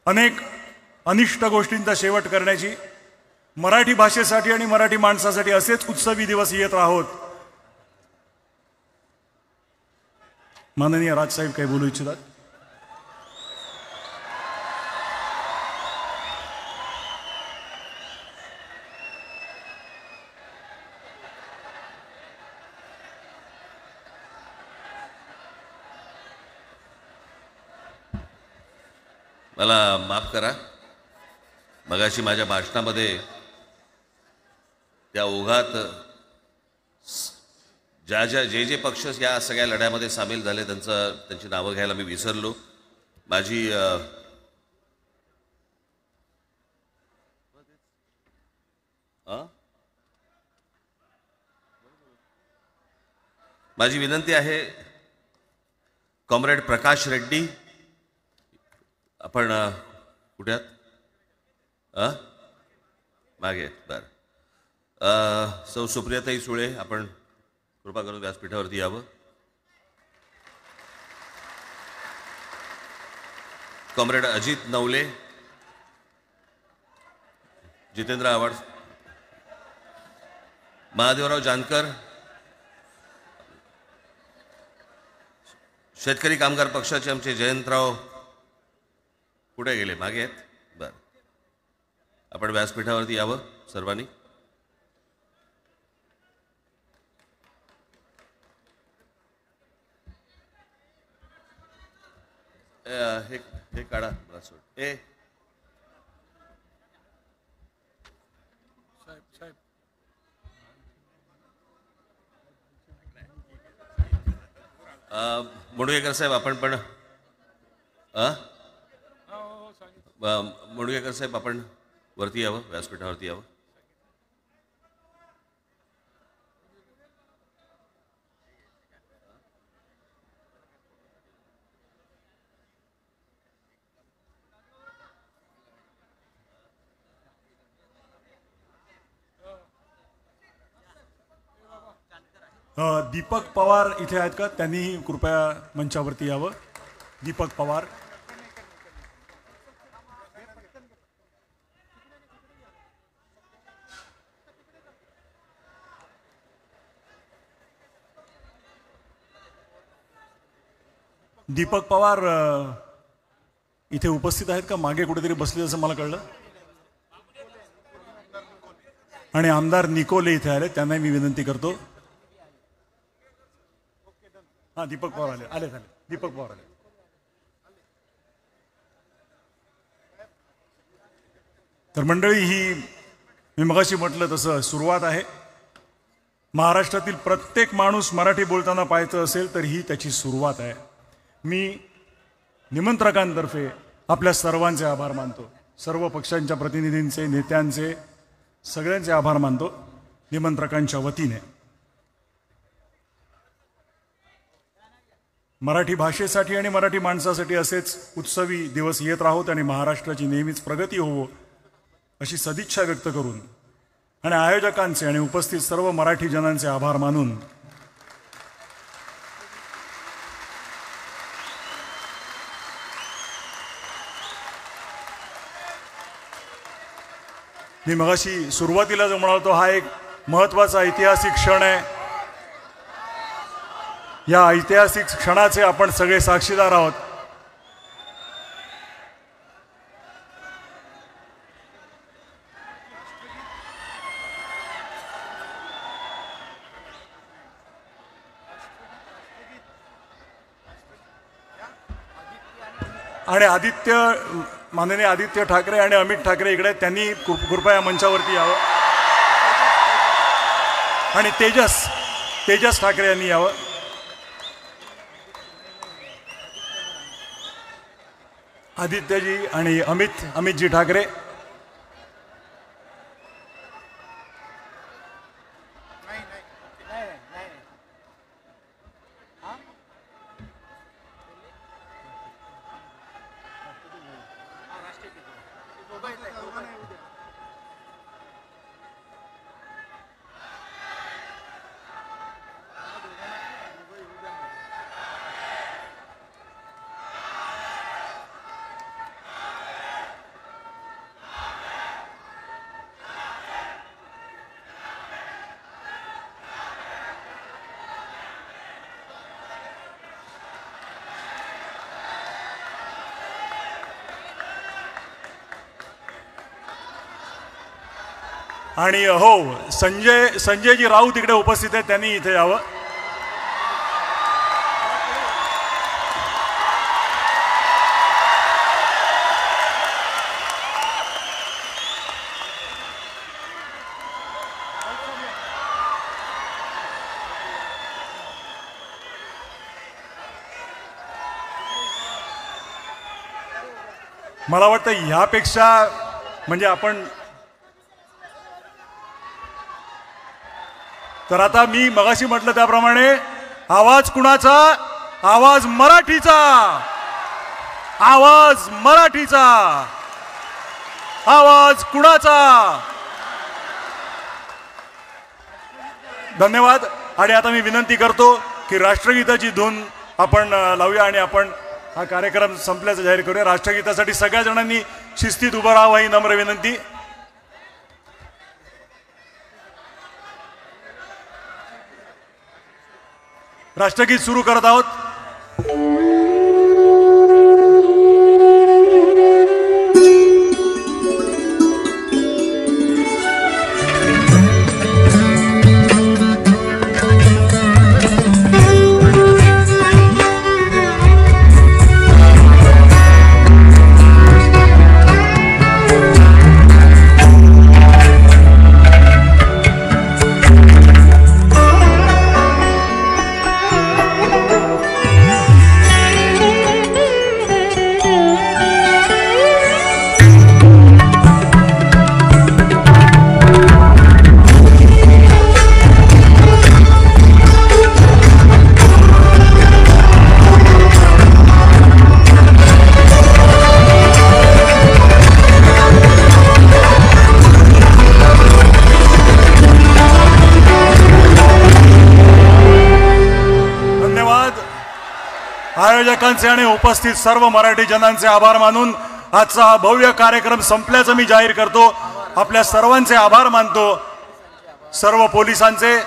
अनेक अनिष्ट गोष्टींचा शेवट करण्याची. मराठी भाषेसाठी आणि मराठी माणसासाठी असेच उत्सवी दिवस येत राहोत. माननीय राजसाहेब काही बोलू इच्छितात? मला माफ करा, मगाशी माझ्या भाषणामध्ये त्या ओघात जे पक्ष या सगळ्या लढ्यामध्ये सामील झाले त्यांची नावं घ्यायला मी विसरलो. माझी विनंती आहे, कॉम्रेड प्रकाश रेड्डी, आपण कुठे आहात? मागे. बरं. सौ सुप्रियाताई सुळे, आपण कृपा करून व्यासपीठावरती यावं. कॉम्रेड अजित नवले, जितेंद्र आव्हाड, महादेवराव जानकर, शेतकरी कामगार पक्षाचे आमचे जयंतराव कुठे गेले? मागे आहेत. बरं, आपण व्यासपीठावरती यावं सर्वांनी. हे काढा सोड. मुंडगेकर साहेब, आपण पण मुंडगेकर साहेब, आपण वरती यावं, व्यासपीठावरती यावं. दीपक पवार इथे आहेत का? त्यांनी कृपया मंचावरती यावं. दीपक पवार. दीपक पवार इथे उपस्थित आहेत का? मागे कुठेतरी बसले असं मला कळलं. आणि आमदार निकोले इथे आले, त्यांनाही मी विनंती करतो. हा, दीपक पवार आले. दीपक पवार आले. तर मंडळी, ही मी मगाशी म्हटलं तसं सुरुवात आहे. महाराष्ट्रातील प्रत्येक माणूस मराठी बोलताना पाहायचं असेल तर ही त्याची सुरुवात आहे. मी निमंत्रकांतर्फे आपल्या सर्वांचे आभार मानतो. सर्व पक्षांच्या प्रतिनिधींचे, नेत्यांचे, सगळ्यांचे आभार मानतो निमंत्रकांच्या वतीने. मराठी भाषेसाठी आणि मराठी माणसासाठी असेच उत्सवी दिवस येत राहोत आणि महाराष्ट्राची नेहमीच प्रगती होवो अशी सदिच्छा व्यक्त करून आणि आयोजकांचे आणि उपस्थित सर्व मराठी जनांचे आभार मानून मी मगाशी सुरुवातीला जो म्हणालो हा एक महत्त्वाचा ऐतिहासिक क्षण आहे. या ऐतिहासिक क्षणाचे आपण सगळे साक्षीदार आहोत. आणि माननीय आदित्य ठाकरे आणि अमित ठाकरे इकडे, त्यांनी कृपया मंचावरती यावं. आणि तेजस ठाकरे यांनी यावं. आदित्यजी आणि अमितजी ठाकरे. आणि हो, संजयजी राऊत इकडे उपस्थित आहेत, त्यांनी इथे यावं. मला वाटतं ह्यापेक्षा म्हणजे आपण तर आता मी मगाशी म्हटलं त्याप्रमाणे आवाज कुणाचा? आवाज मराठीचा. आवाज मराठीचा. आवाज कुणाचा? धन्यवाद. आणि आता मी विनंती करतो की राष्ट्रगीताची धून आपण लावूया आणि आपण हा कार्यक्रम संपल्याचं जाहीर करूया. राष्ट्रगीतासाठी सगळ्या जणांनी शिस्तीत उभं राहावं ही नम्र विनंती. राष्ट्रगीत सुरू करत आहोत. आयोजकांचे आणि उपस्थित सर्व मराठी जनांचे आभार मानून आजचा हा भव्य कार्यक्रम संपल्याचं मी जाहीर करतो. आपल्या सर्वांचे आभार मानतो. सर्व पोलिसांचे,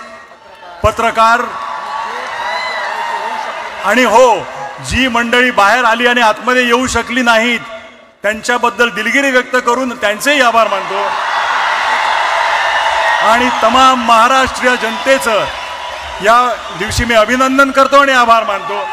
पत्रकार आणि हो, जी मंडळी बाहेर आली आणि आतमध्ये येऊ शकली नाहीत त्यांच्याबद्दल दिलगिरी व्यक्त करून त्यांचेही आभार मानतो आणि तमाम महाराष्ट्रीय जनतेचं या दिवशी मी अभिनंदन करतो आणि आभार मानतो.